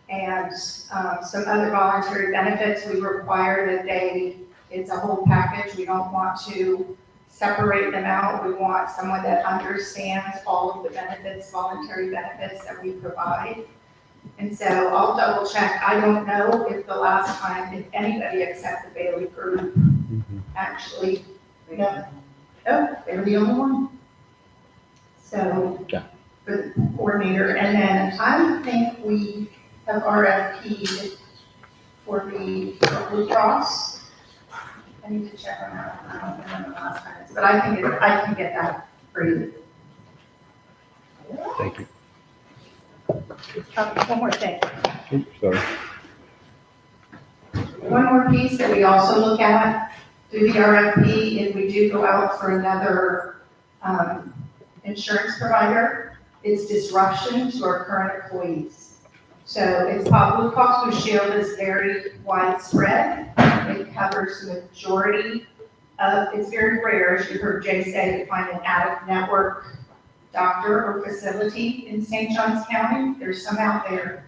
and some other voluntary benefits. We require that it's a whole package. We don't want to separate them out. We want someone that understands all of the benefits, voluntary benefits that we provide. And so I'll double check. I don't know if the last time, if anybody except the Bailey Group actually, no, they were the only one. So, Yeah. for the coordinator, and then I think we have RFP'd for the Blue Cross. I need to check on that. I don't remember the last time, but I can get that for you. Thank you. One more thing. Oops, sorry. One more piece that we also look at through the RFP, if we do go out for another insurance provider, it's disruption to our current employees. So it's Blue Cross Blue Shield is very widespread. It covers the majority of, it's very rare, as you heard Jay say, to find an out-of-network doctor or facility in St. Johns County. There's some out there,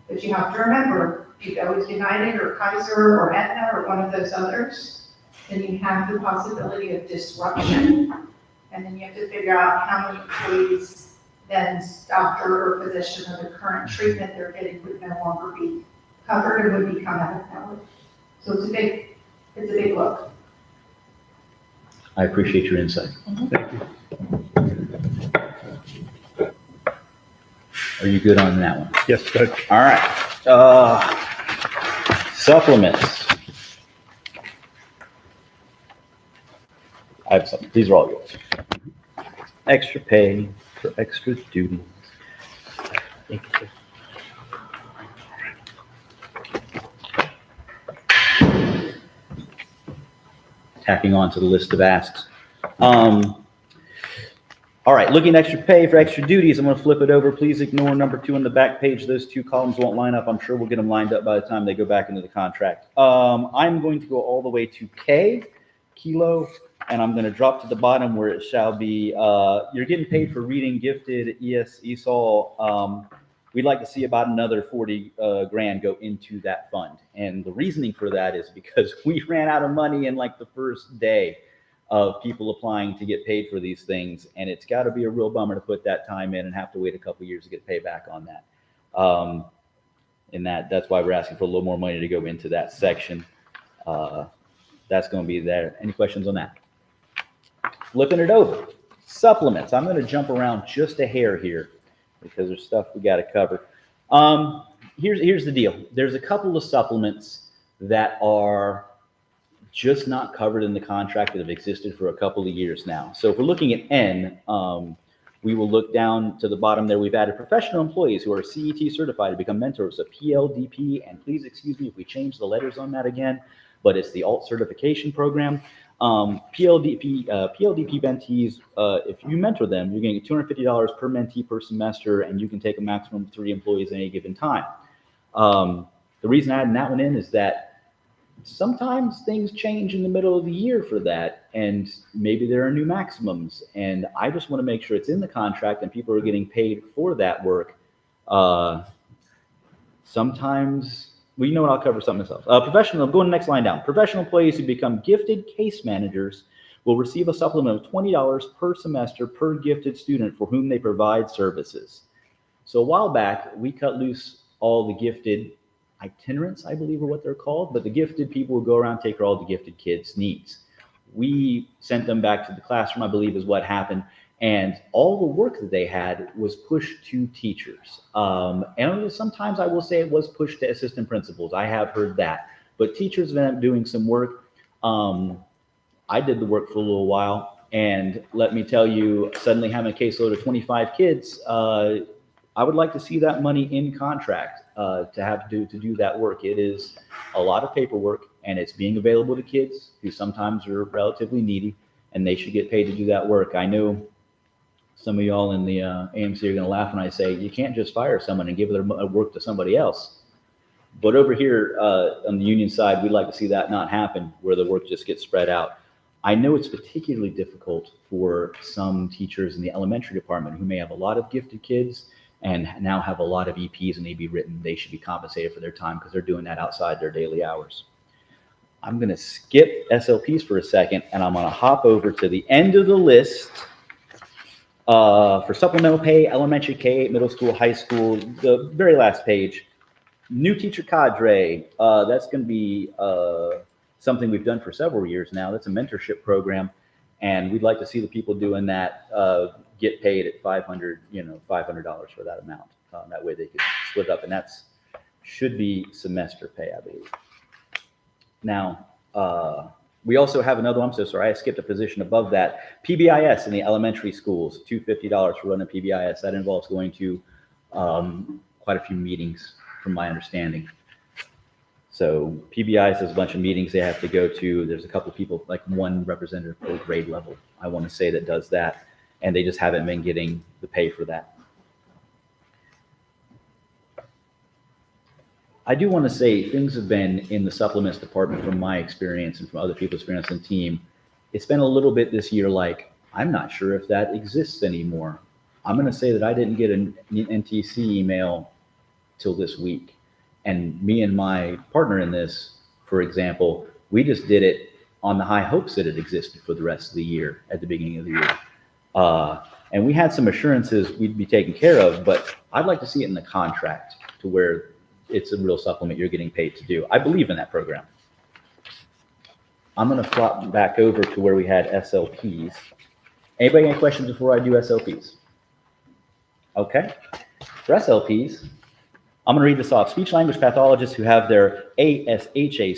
but you have to remember, if you go with United or Kaiser or Aetna or one of those others, then you have the possibility of disruption, and then you have to figure out how many employees then doctor or physician or the current treatment they're getting would no longer be covered and would become out of network. So it's a big look. I appreciate your insight. Thank you. Are you good on that one? Yes, good. All right. Supplements. I have some. These are all yours. Extra pay for extra duties. Thank you. Tacking on to the list of asks. All right, looking at extra pay for extra duties, I'm going to flip it over. Please ignore number 2 on the back page. Those 2 columns won't line up. I'm sure we'll get them lined up by the time they go back into the contract. I'm going to go all the way to K, kilo, and I'm going to drop to the bottom where it shall be, you're getting paid for reading gifted ESOL. We'd like to see about another 40 grand go into that fund. And the reasoning for that is because we ran out of money in like the first day of people applying to get paid for these things. And it's got to be a real bummer to put that time in and have to wait a couple years to get paid back on that. And that's why we're asking for a little more money to go into that section. That's going to be there. Any questions on that? Flipping it over. Supplements. I'm going to jump around just a hair here because there's stuff we got to cover. Here's the deal. There's a couple of supplements that are just not covered in the contract that have existed for a couple of years now. So if we're looking at N, we will look down to the bottom there. We've added professional employees who are CET certified to become mentors, a PLDP, and please excuse me if we change the letters on that again, but it's the alt certification program. PLDP mentees, if you mentor them, you're getting $250 per mentee per semester, and you can take a maximum of 3 employees at any given time. The reason adding that one in is that sometimes things change in the middle of the year for that, and maybe there are new maximums, and I just want to make sure it's in the contract and people are getting paid for that work. Sometimes, well, you know what, I'll cover something else. Professional, go to the next line down. Professional employees who become gifted case managers will receive a supplement of $20 per semester per gifted student for whom they provide services. So a while back, we cut loose all the gifted itinerants, I believe are what they're called, but the gifted people will go around, take care of all the gifted kids' needs. We sent them back to the classroom, I believe is what happened, and all the work that they had was pushed to teachers. And sometimes I will say it was pushed to assistant principals. I have heard that, but teachers have ended up doing some work. I did the work for a little while, and let me tell you, suddenly having a caseload of 25 kids, I would like to see that money in contract to do that work. It is a lot of paperwork, and it's being available to kids who sometimes are relatively needy, and they should get paid to do that work. I know some of y'all in the AMC are going to laugh when I say you can't just fire someone and give their work to somebody else. But over here on the union side, we'd like to see that not happen, where the work just gets spread out. I know it's particularly difficult for some teachers in the elementary department who may have a lot of gifted kids and now have a lot of EPs and AB written. They should be compensated for their time because they're doing that outside their daily hours. I'm going to skip SLPs for a second, and I'm going to hop over to the end of the list for supplemental pay, elementary K-8, middle school, high school, the very last page. New teacher cadre, that's going to be something we've done for several years now. That's a mentorship program, and we'd like to see the people doing that get paid at $500 for that amount. That way they could split up, and that's should be semester pay, I believe. Now, we also have another one. I'm so sorry, I skipped a position above that. PBIS in the elementary schools, $250 for running PBIS. That involves going to quite a few meetings, from my understanding. So PBIS has a bunch of meetings they have to go to. There's a couple of people, like one representative per grade level, I want to say, that does that, and they just haven't been getting the pay for that. I do want to say things have been in the supplements department, from my experience and from other people's experience on the team. It's been a little bit this year like, I'm not sure if that exists anymore. I'm going to say that I didn't get an NTC email till this week. And me and my partner in this, for example, we just did it on the high hopes that it existed for the rest of the year at the beginning of the year. And we had some assurances we'd be taken care of, but I'd like to see it in the contract to where it's a real supplement you're getting paid to do. I believe in that program. I'm going to flop back over to where we had SLPs. Anybody got any questions before I do SLPs? Okay. For SLPs, I'm going to read this off. Speech language pathologists who have their ASHA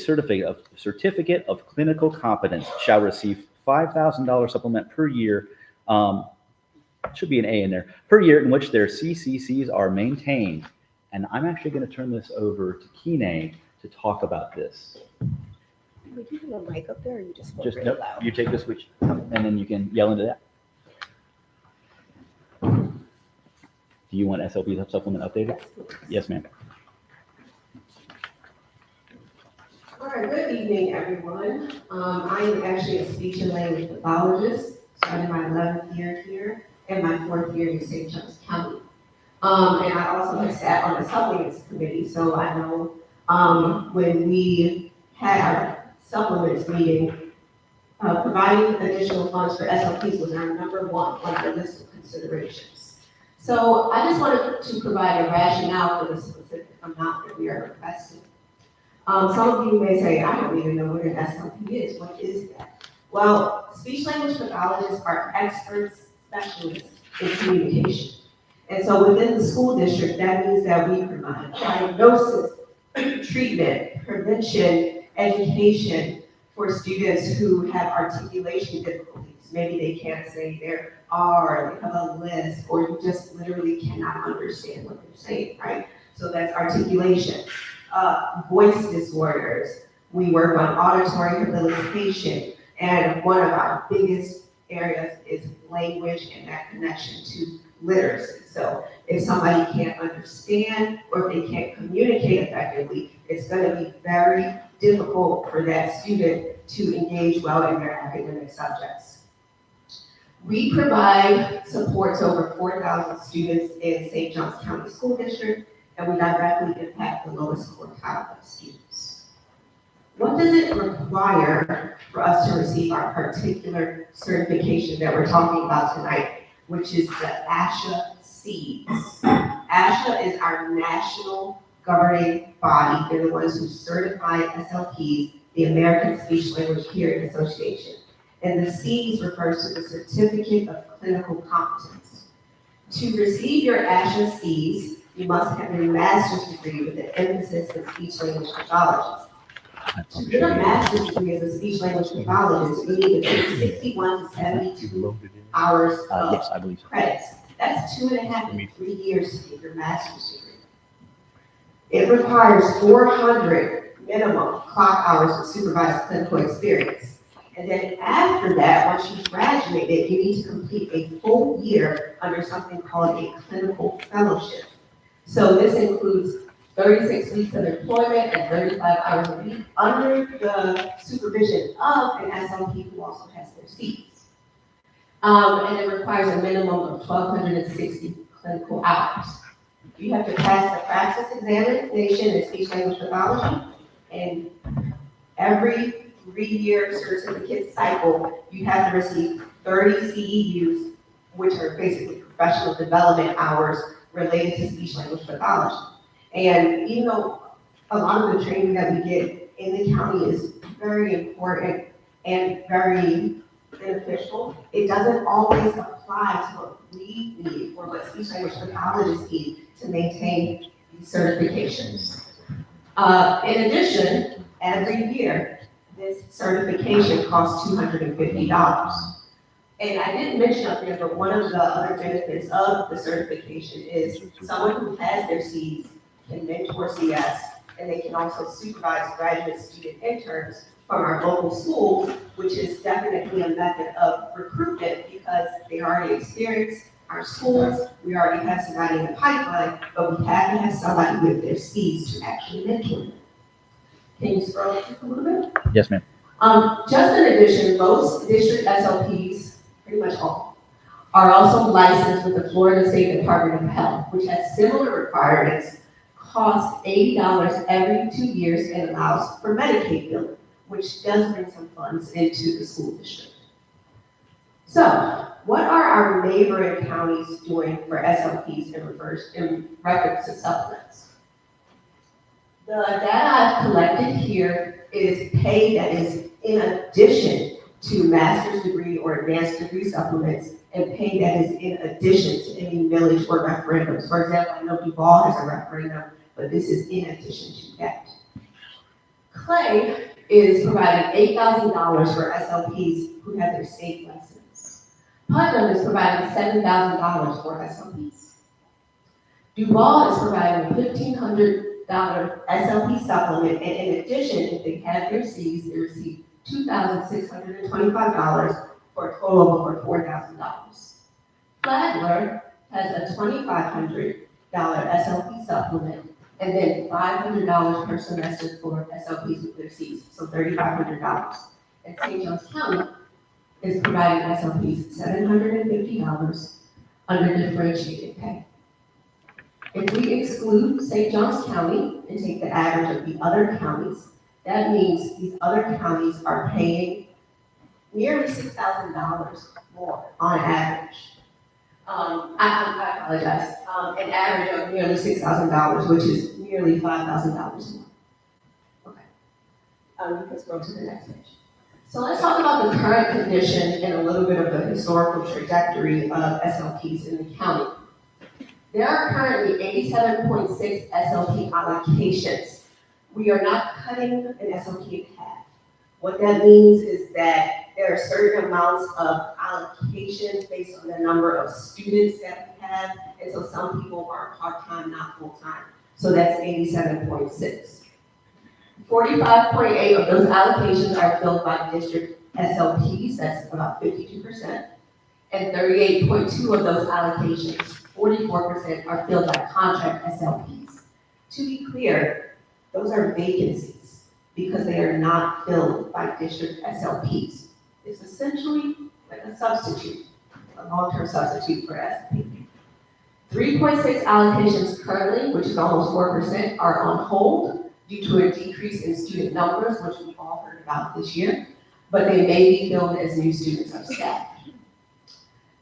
certificate of clinical competence shall receive $5,000 supplement per year. Should be an A in there, per year, in which their CCCs are maintained. And I'm actually going to turn this over to Kine to talk about this. Would you have a mic up there, or you just spoke Just really nope, loud? you take the switch, and then you can yell into that. Do you want SLP supplement updated? Yes, ma'am. All right, good evening, everyone. I am actually a speech and language pathologist, so I'm in my 11th year here and my 4th year in St. Johns County. And I also have sat on the supplements committee, so I know when we had our supplements meeting, providing additional funds for SLPs was our number one on our list of considerations. So I just wanted to provide a rationale for the specific amount that we are requesting. Some of you may say, I don't even know what an SLP is. What is that? Well, speech language pathologists are experts, specialists in communication. And so within the school district, that means that we provide diagnosis, treatment, prevention, education for students who have articulation difficulties. Maybe they can't say their R, they have a lisp, or you just literally cannot understand what they're saying, right? So that's articulation. Voice disorders. We work on auditory rehabilitation, and one of our biggest areas is language and that connection to literacy. So if somebody can't understand or if they can't communicate effectively, it's going to be very difficult for that student to engage well in their academic subjects. We provide support to over 4,000 students in St. Johns County School District, and we directly impact the lowest quartile of students. What does it require for us to receive our particular certification that we're talking about tonight, which is the SJEA? SJEA is our national governing body. They're the ones who certify SLPs, the American Speech Language Hearing Association. And the C's refers to the Certificate of Clinical Competence. To receive your SJEAs, you must have a master's degree with an emphasis in speech language pathology. To get a master's degree as a speech language pathologist, you need to take 61 to 72 hours of Yes, I believe so. credits. That's 2.5 to 3 years to get your master's degree. It requires 400 minimum clock hours of supervised clinical experience. And then after that, once you've graduated, you need to complete a full year under something called a clinical fellowship. So this includes 36 weeks of employment and 35 hours a week under the supervision of an SLP who also has their C's. And it requires a minimum of 1,260 clinical hours. You have to pass the praxis examination in speech language pathology, and every 3-year certificate cycle, you have to receive 30 CEUs, which are basically professional development hours related to speech language pathology. And even though a lot of the training that we get in the county is very important and very beneficial, it doesn't always apply to what we need or what speech language pathologists need to maintain these certifications. In addition, every year, this certification costs $250. And I didn't mention up there, but one of the other benefits of the certification is someone who has their C's can mentor CS, and they can also supervise graduate student interns from our local schools, which is definitely a method of recruitment because they already experienced our schools, we already have somebody in the pipeline, but we have to have somebody with their C's to actually mentor them. Can you scroll up a little bit? Yes, ma'am. Just in addition, most district SLPs, pretty much all, are also licensed with the Florida State Department of Health, which has similar requirements, costs $80 every 2 years, and allows for Medicaid billing, which does bring some funds into the school district. So, what are our neighboring counties doing for SLPs in reference to supplements? The data I've collected here is pay that is in addition to master's degree or advanced degree supplements, and pay that is in addition to any millage or referendums. For example, I know Duval has a referendum, but this is in addition to that. Clay is providing $8,000 for SLPs who have their state license. Putnam is providing $7,000 for SLPs. Duval is providing a $1,500 SLP supplement, and in addition, if they have their C's, they receive $2,625 for a total of over $4,000. Flagler has a $2,500 SLP supplement, and then $500 per semester for SLPs with their C's, so $3,500. And St. Johns County is providing SLPs $750 under differentiated pay. If we exclude St. Johns County and take the average of the other counties, that means these other counties are paying nearly $6,000 more on average. I apologize, an average of nearly $6,000, which is nearly $5,000 more. Okay, you can scroll to the next page. So let's talk about the current condition and a little bit of the historical trajectory of SLPs in the county. There are currently 87.6 SLP allocations. We are not cutting an SLP in half. What that means is that there are certain amounts of allocations based on the number of students that we have, and so some people are part-time, not full-time. So that's 87.6. 45.8 of those allocations are filled by district SLPs, that's about 52%. And 38.2 of those allocations, 44%, are filled by contract SLPs. To be clear, those are vacancies because they are not filled by district SLPs. It's essentially like a substitute, a long-term substitute for SLP. 3.6 allocations currently, which is almost 4%, are on hold due to a decrease in student numbers, which we've all heard about this year, but they may be filled as new students are staffed.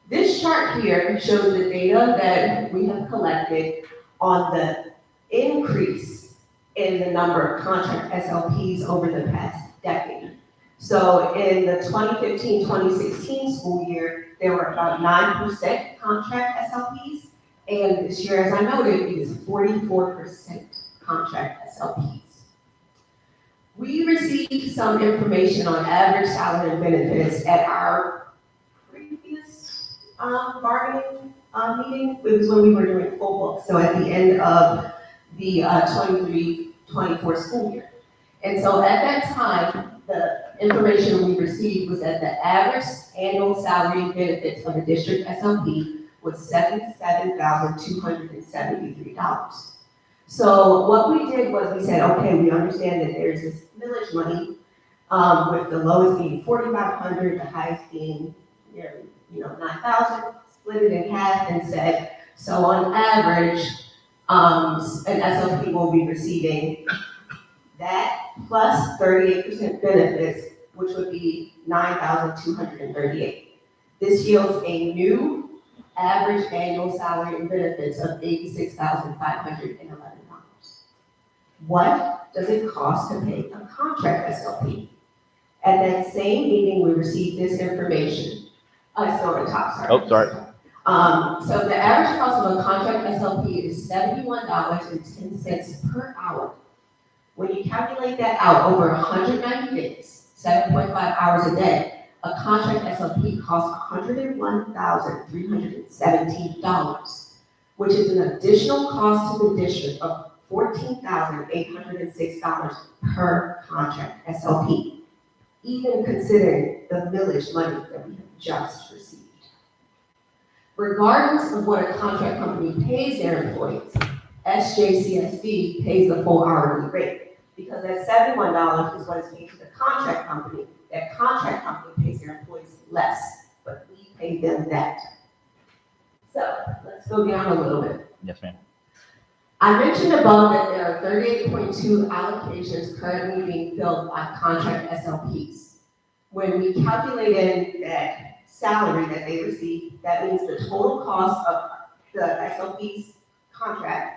This chart here shows the data that we have collected on the increase in the number of contract SLPs over the past decade. So in the 2015-2016 school year, there were about 9% contract SLPs, and this year, as I noted, it is 44% contract SLPs. We received some information on average salary and benefits at our previous bargaining meeting. It was when we were doing full book, so at the end of the 23-24 school year. And so at that time, the information we received was that the average annual salary and benefits of a district SLP was $77,273. So what we did was we said, okay, we understand that there's this millage money, with the lowest being $4,500, the highest being nearly, 9,000, split it in half and said, so on average, an SLP will be receiving that plus 38% benefits, which would be $9,238. This yields a new average annual salary and benefits of $86,511. What does it cost to pay a contract SLP? At that same meeting, we received this information. Still on top, sorry. Oh, sorry. So the average cost of a contract SLP is $71.10 per hour. When you calculate that out over 190 days, 7.5 hours a day, a contract SLP costs $101,317, which is an additional cost to the district of $14,806 per contract SLP, even considering the millage money that we have just received. Regardless of what a contract company pays their employees, SJCSD pays the full hourly rate, because that $71 is what is paid to the contract company. That contract company pays their employees less, but we pay them that. So let's go down a little bit. Yes, ma'am. I mentioned above that there are 38.2 allocations currently being filled by contract SLPs. When we calculated that salary that they receive, that means the total cost of the SLP's contract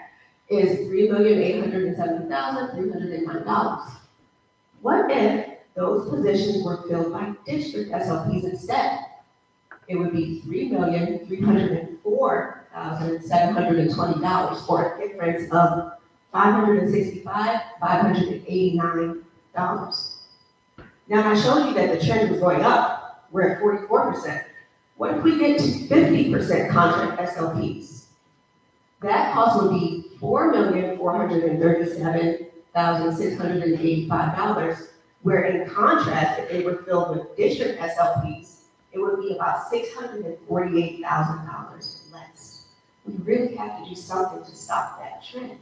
is $3,870,309. What if those positions were filled by district SLPs instead? It would be $3,304,720 for a difference of $589. Now, I showed you that the trend was going up. We're at 44%. What if we get to 50% contract SLPs? That cost would be $4,437,685, where in contrast, if they were filled with district SLPs, it would be about $648,000 less. We really have to do something to stop that trend.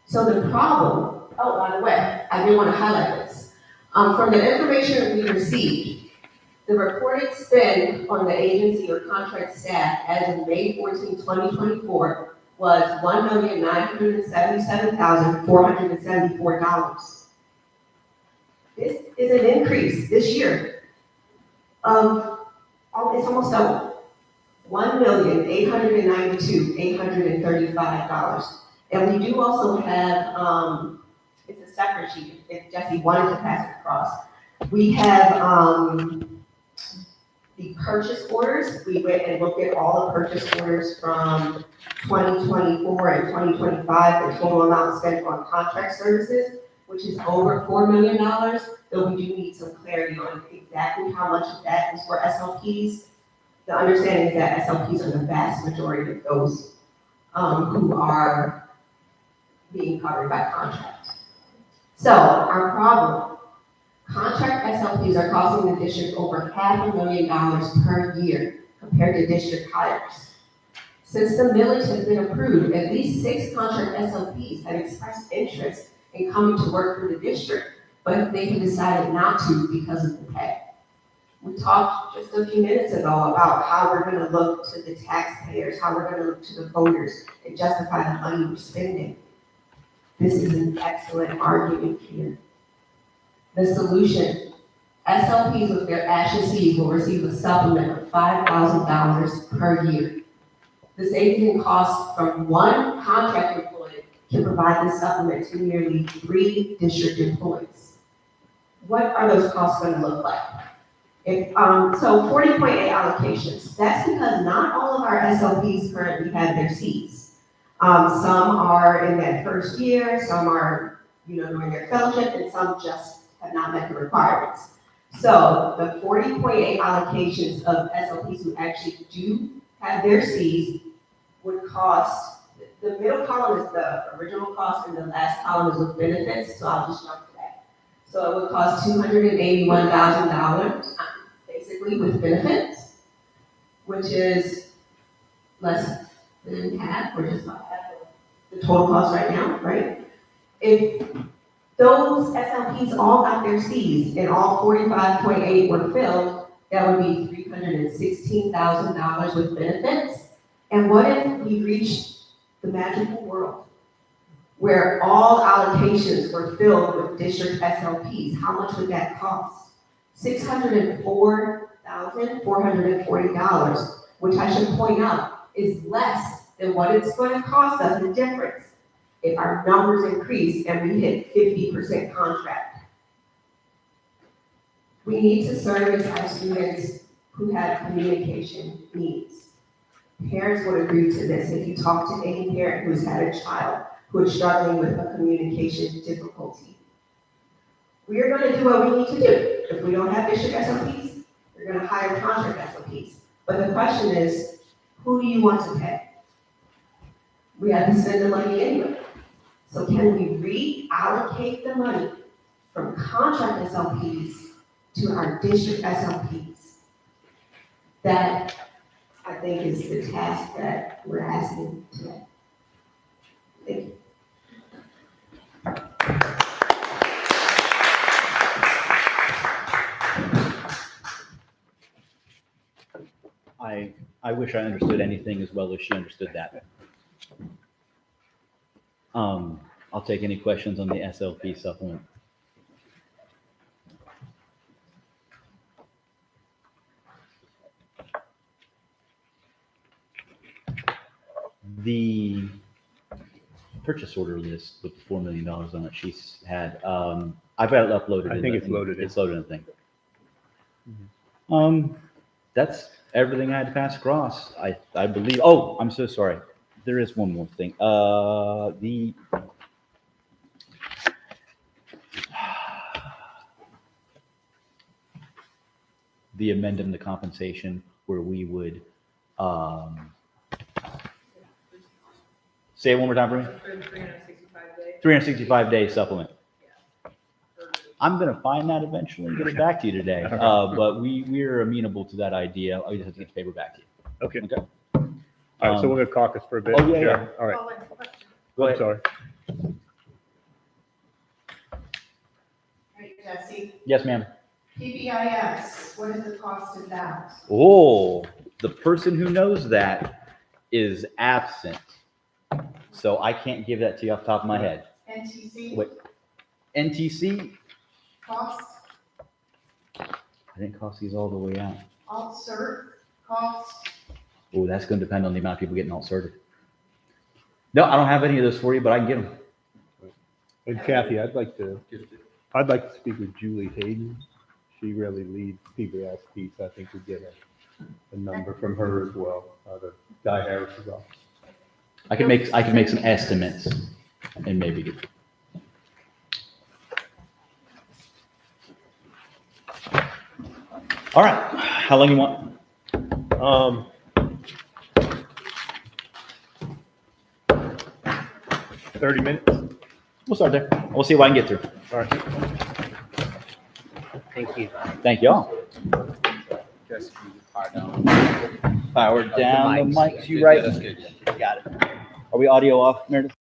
So the problem, oh, by the way, I did want to highlight this. From the information we received, the reported spend on the agency or contract staff as of May 14, 2024 was $1,977,474. This is an increase this year of, it's almost double, $1,892,835. And we do also have, it's a separate sheet if Jesse wanted to pass it across. We have the purchase orders. We went and looked at all the purchase orders from 2024 and 2025, the total amount spent on contract services, which is over $4 million, though we do need some clarity on exactly how much of that is for SLPs. The understanding is that SLPs are the vast majority of those who are being covered by contract. So our problem, contract SLPs are costing the district over $500,000 per year compared to district hires. Since the millage has been approved, at least 6 contract SLPs have expressed interest in coming to work for the district, but they have decided not to because of the pay. We talked just a few minutes ago about how we're gonna look to the taxpayers, how we're gonna look to the voters and justify the money we're spending. This is an excellent argument here. The solution, SLPs with their SJEAs will receive a supplement of $5,000 per year. The savings in costs from one contract employee can provide this supplement to nearly 3 district employees. What are those costs gonna look like? So 40.8 allocations, that's because not all of our SLPs currently have their Cs. Some are in that first year, some are, doing their fellowship, and some just have not met the requirements. So the 40.8 allocations of SLPs who actually do have their Cs would cost, the middle column is the original cost and the last column is with benefits, so I'll just jump to that. So it would cost $281,000, basically with benefits, which is less than half, or just about half of the total cost right now, right? If those SLPs all got their Cs and all 45.8 were filled, that would be $316,000 with benefits. And what if we reached the magical world where all allocations were filled with district SLPs? How much would that cost? $604,440, which I should point out is less than what it's going to cost us, the difference, if our numbers increase and we hit 50% contract. We need to service our students who have communication needs. Parents would agree to this. If you talk to any parent who's had a child who is struggling with a communication difficulty, we are going to do what we need to do. If we don't have district SLPs, we're going to hire contract SLPs. But the question is, who do you want to pay? We have to spend the money anyway. So can we reallocate the money from contract SLPs to our district SLPs? That, I think, is the task that we're asking today. Thank you. I wish I understood anything as well as she understood that. I'll take any questions on the SLP supplement. The purchase order list with the $4 million on it she's had, I've got it uploaded. I think it's loaded in. It's loaded in the thing. That's everything I had to pass across. I believe, oh, I'm so sorry. There is one more thing. The amendment to compensation where we would, say it one more time for me. 365-day supplement. I'm going to find that eventually and get it back to you today. But we're amenable to that idea. I just have to get the paper back to you. Okay. Okay. All right, so we're going to caucus for a bit. Oh, yeah, yeah. All right. Go I'm ahead. sorry. Right, Jesse, Yes, ma'am. PBIS, what is the cost of that? Oh, the person who knows that is absent. So I can't give that to you off the top of my head. NTC Wait, NTC? cost, I think COSI's all the way out. alt cert cost, Oh, that's going to depend on the amount of people getting alt certed. No, I don't have any of those for you, but I can get them. And Kathy, I'd like to speak with Julie Hayden. She really leads PBSP, so I think we get a number from her as well, the Guy Harris's office. I can make some estimates and maybe get. All right, how long you want? 30 minutes? We'll start there. We'll see what I can get through. All right. Thank you. Thank y'all. Just power down. Power down the mics. mics, you right? That's good. Got it. Are we audio off, Meredith?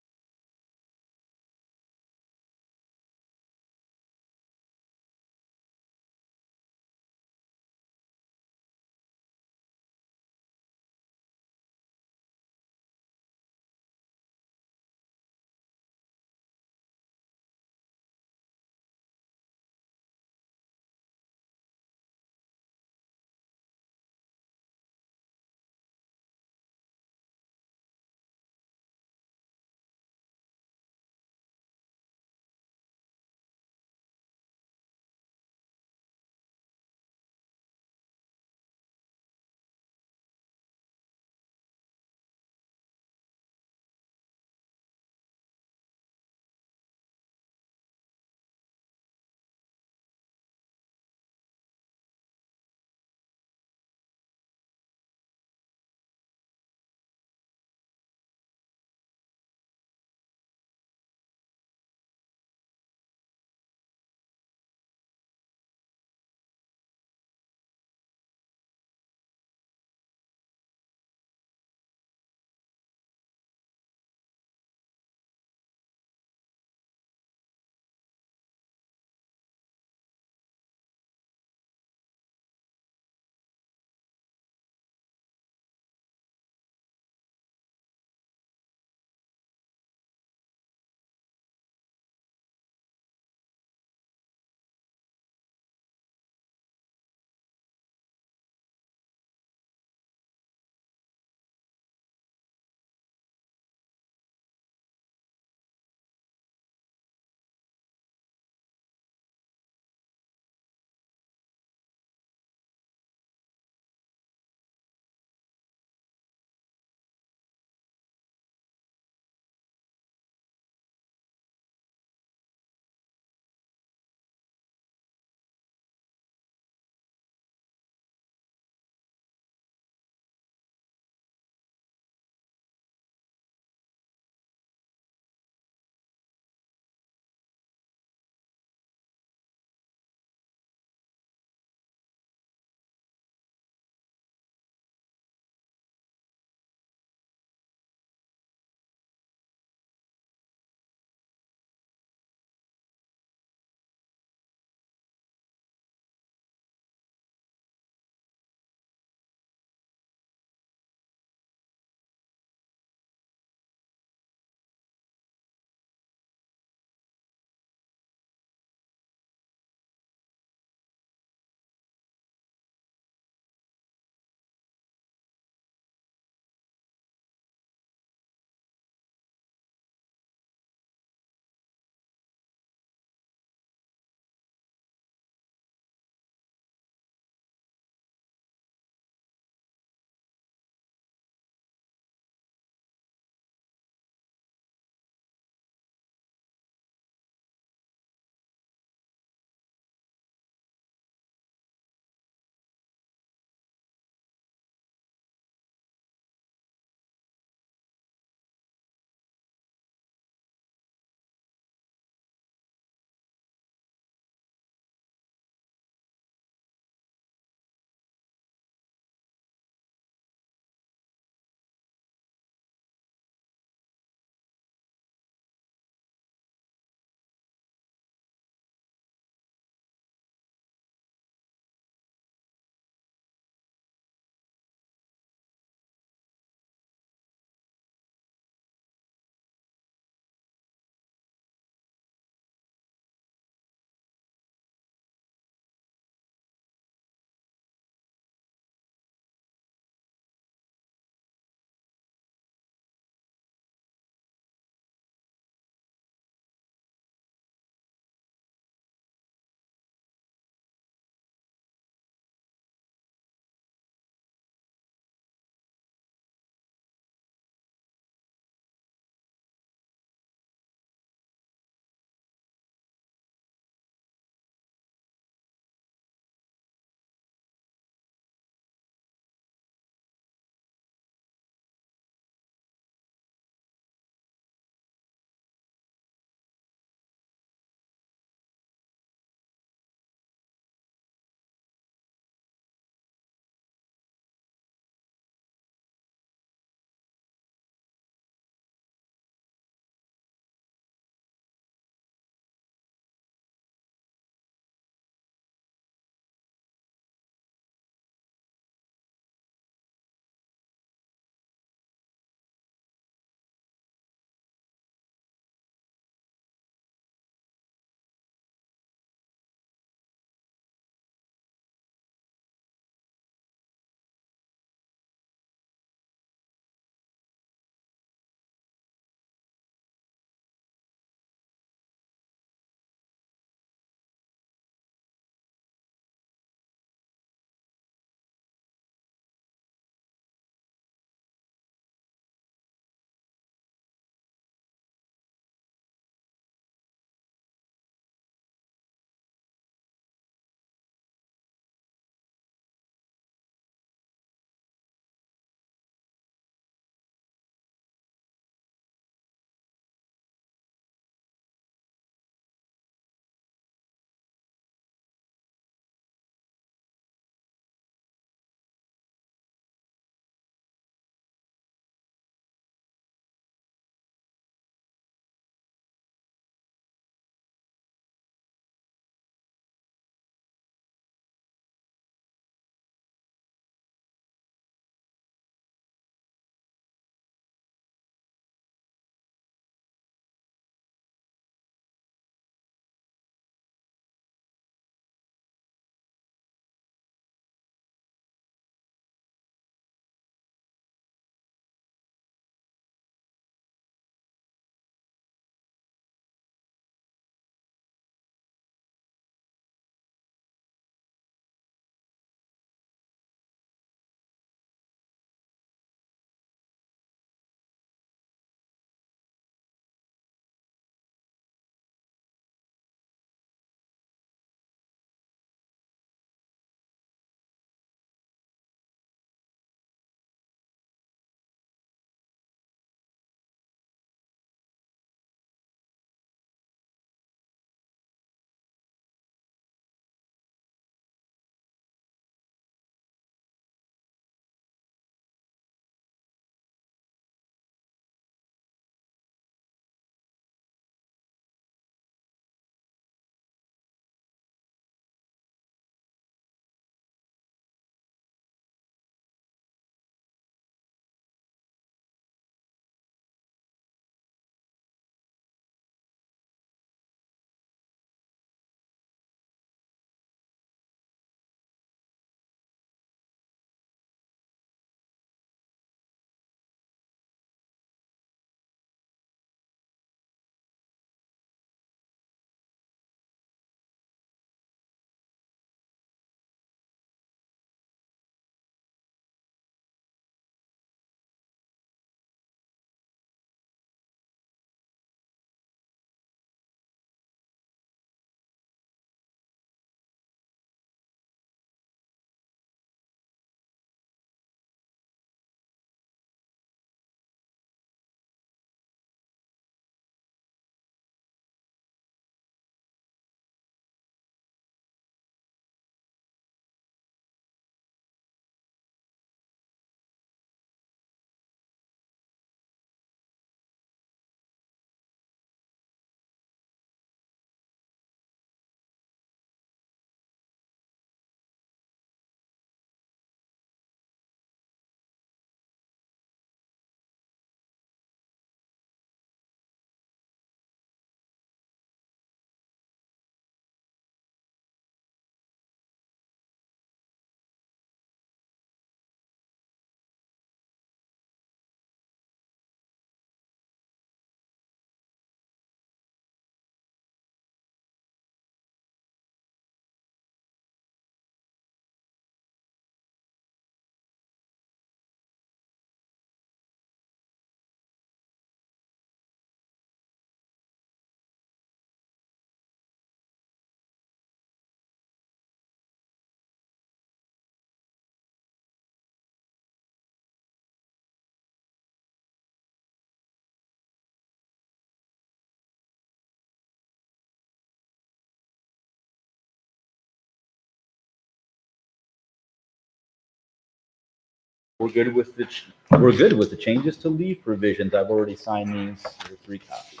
we're good with the changes to leave provisions. I've already signed these. There are 3 copies.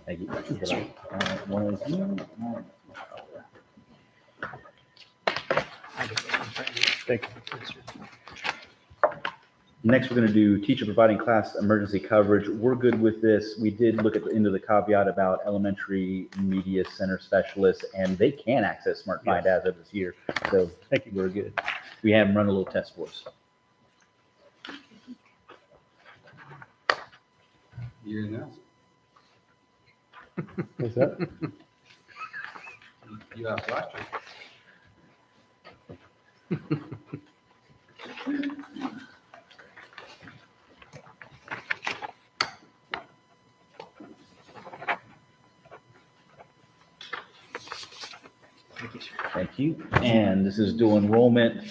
Thank you. One is you. Thank you. Next, we're going to do teacher providing class emergency coverage. We're good with this. We did look at the end of the caveat about elementary media center specialists, and they can access Smart Find as of this year. So Thank you. we're good. We have them run a little test for us. You know, What's that? you asked last year. Thank you. And this is dual enrollment,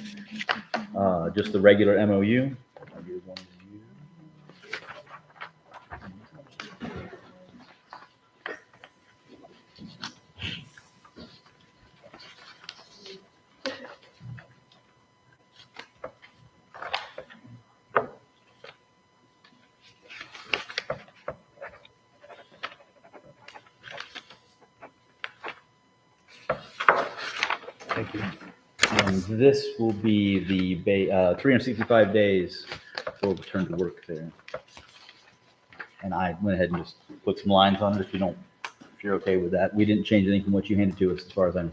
just the regular MOU. I'll give one to you. Thank you. And this will be the 365 days for return to work there. And I went ahead and just put some lines on it if you're okay with that. We didn't change anything from what you handed to us as far as I know.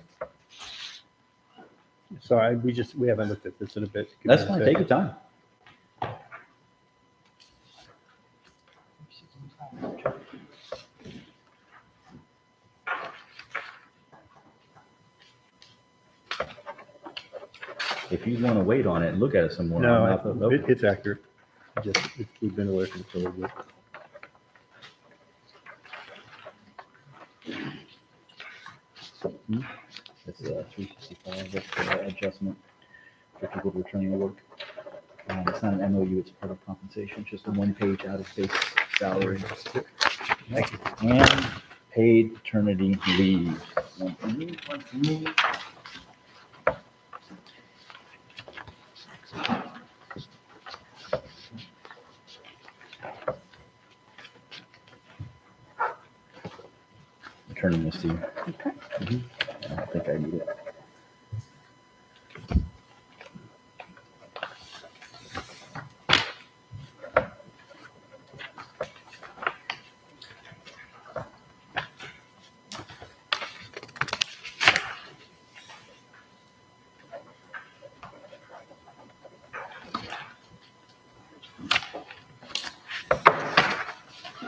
Sorry, we haven't looked at this in a bit. Give me That's a fine, second. take your time. If you want to wait on it and look at it some more. No, I'm not- it's accurate. We've been away from it for a little bit. It's 365, that's the adjustment for people returning to work. It's not an MOU, it's part of compensation, just a one-page out-of-space salary. Thank you. And paid paternity leave. One for you, one for me. I'm turning this to you. Okay. Mhm. I don't think I need it.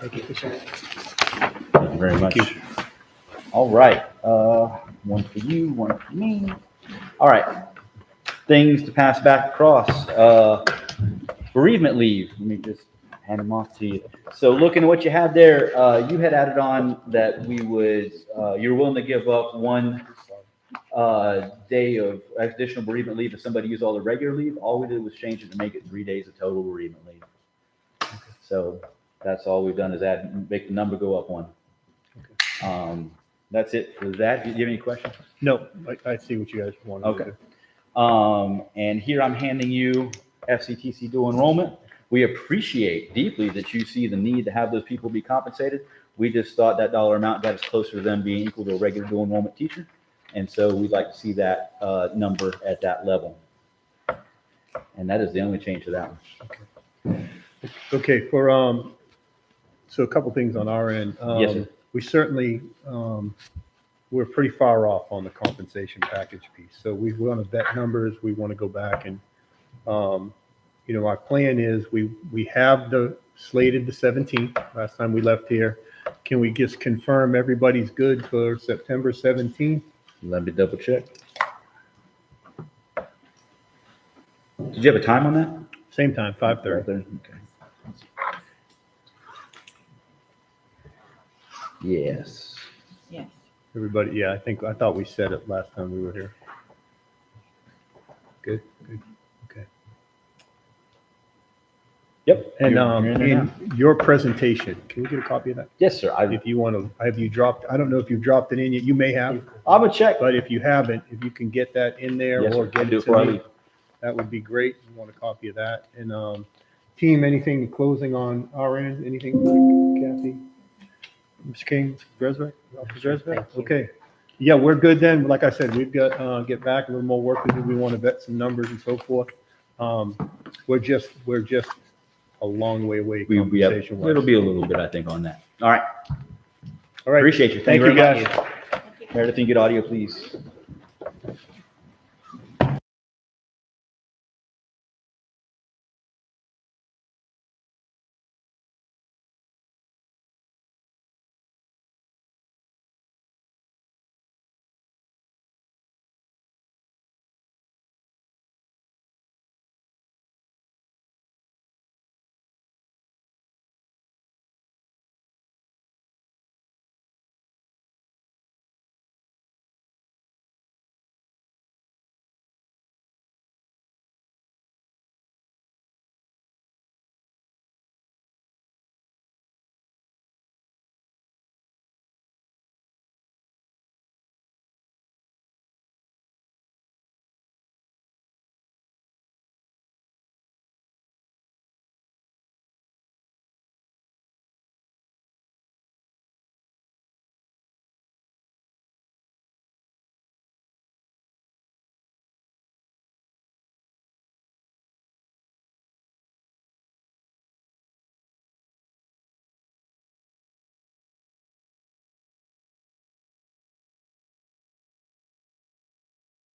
Thank you. Thank you very much. All right, one for you, one for me. All right, things to pass back across. Bereavement leave, let me just hand them off to you. So looking at what you had there, you had added on that you're willing to give up one day of additional bereavement leave if somebody used all the regular leave. All we did was change it to make it 3 days of total bereavement leave. So that's all we've done is make the number go up one. That's it for that. Do you have any questions? No, I see what you guys want to do. Okay. And here I'm handing you FCTC dual enrollment. We appreciate deeply that you see the need to have those people be compensated. We just thought that dollar amount got us closer to them being equal to a regular dual enrollment teacher. And so we'd like to see that number at that level. And that is the only change to that one. Okay, so a couple things on our end. Yes, sir. We certainly, we're pretty far off on the compensation package piece. So we want to vet numbers. We want to go back and, our plan is we have the slated the 17th, last time we left here. Can we just confirm everybody's good for September 17th? Let me double check. Did you have a time on that? Same time, 5:30. Okay. Yes. Yes. Everybody, yeah, I thought we said it last time we were here. Good, okay. Yep. And You're in there now. in your presentation, can we get a copy of that? Yes, sir. If you want to, have you dropped, I don't know if you've dropped it in yet, you may have, I would check. but if you haven't, if you can get that in there Yes, or sir. I'll get do it it before I to me, leave. that would be great. We want a copy of that. And, team, anything closing on our end? Anything, Kathy? Mr. King, Dresbeck? Thank you. Okay. Yeah, we're good then. Like I said, we've got, get back, a little more work to do. We want to vet some numbers and so forth. We're just a long way away We have, conversation. it'll be a little bit, I think, on that. All right. All right. Appreciate you. Thank you, very much. guys. Meredith, can you get audio, please?